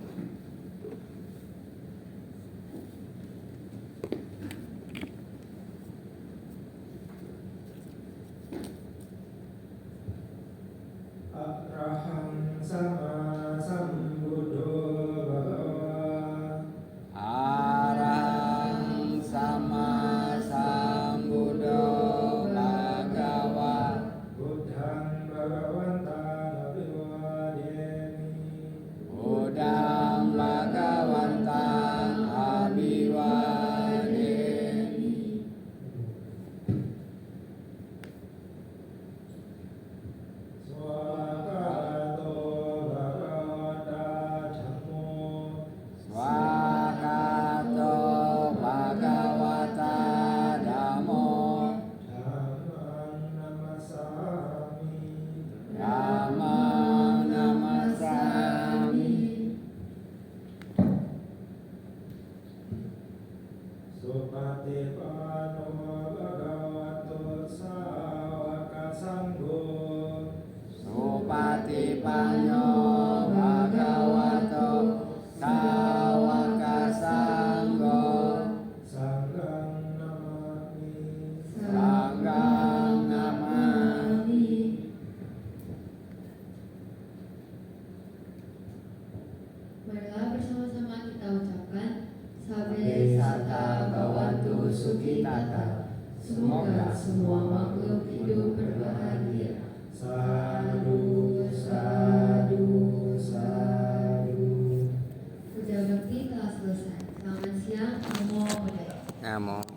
Arahang sama sambuddho bhagawa. Arahang sama sambuddho bhagawa. Buddhang bhagavantang abhiwademi. Buddhang bhagavantang abhiwademi. Swakato membuat semua makhluk hidup berbahagia. Sadu, sadu, sadu. Puja bakti telah selesai. Selamat siang, Namo Buddhaya. Namo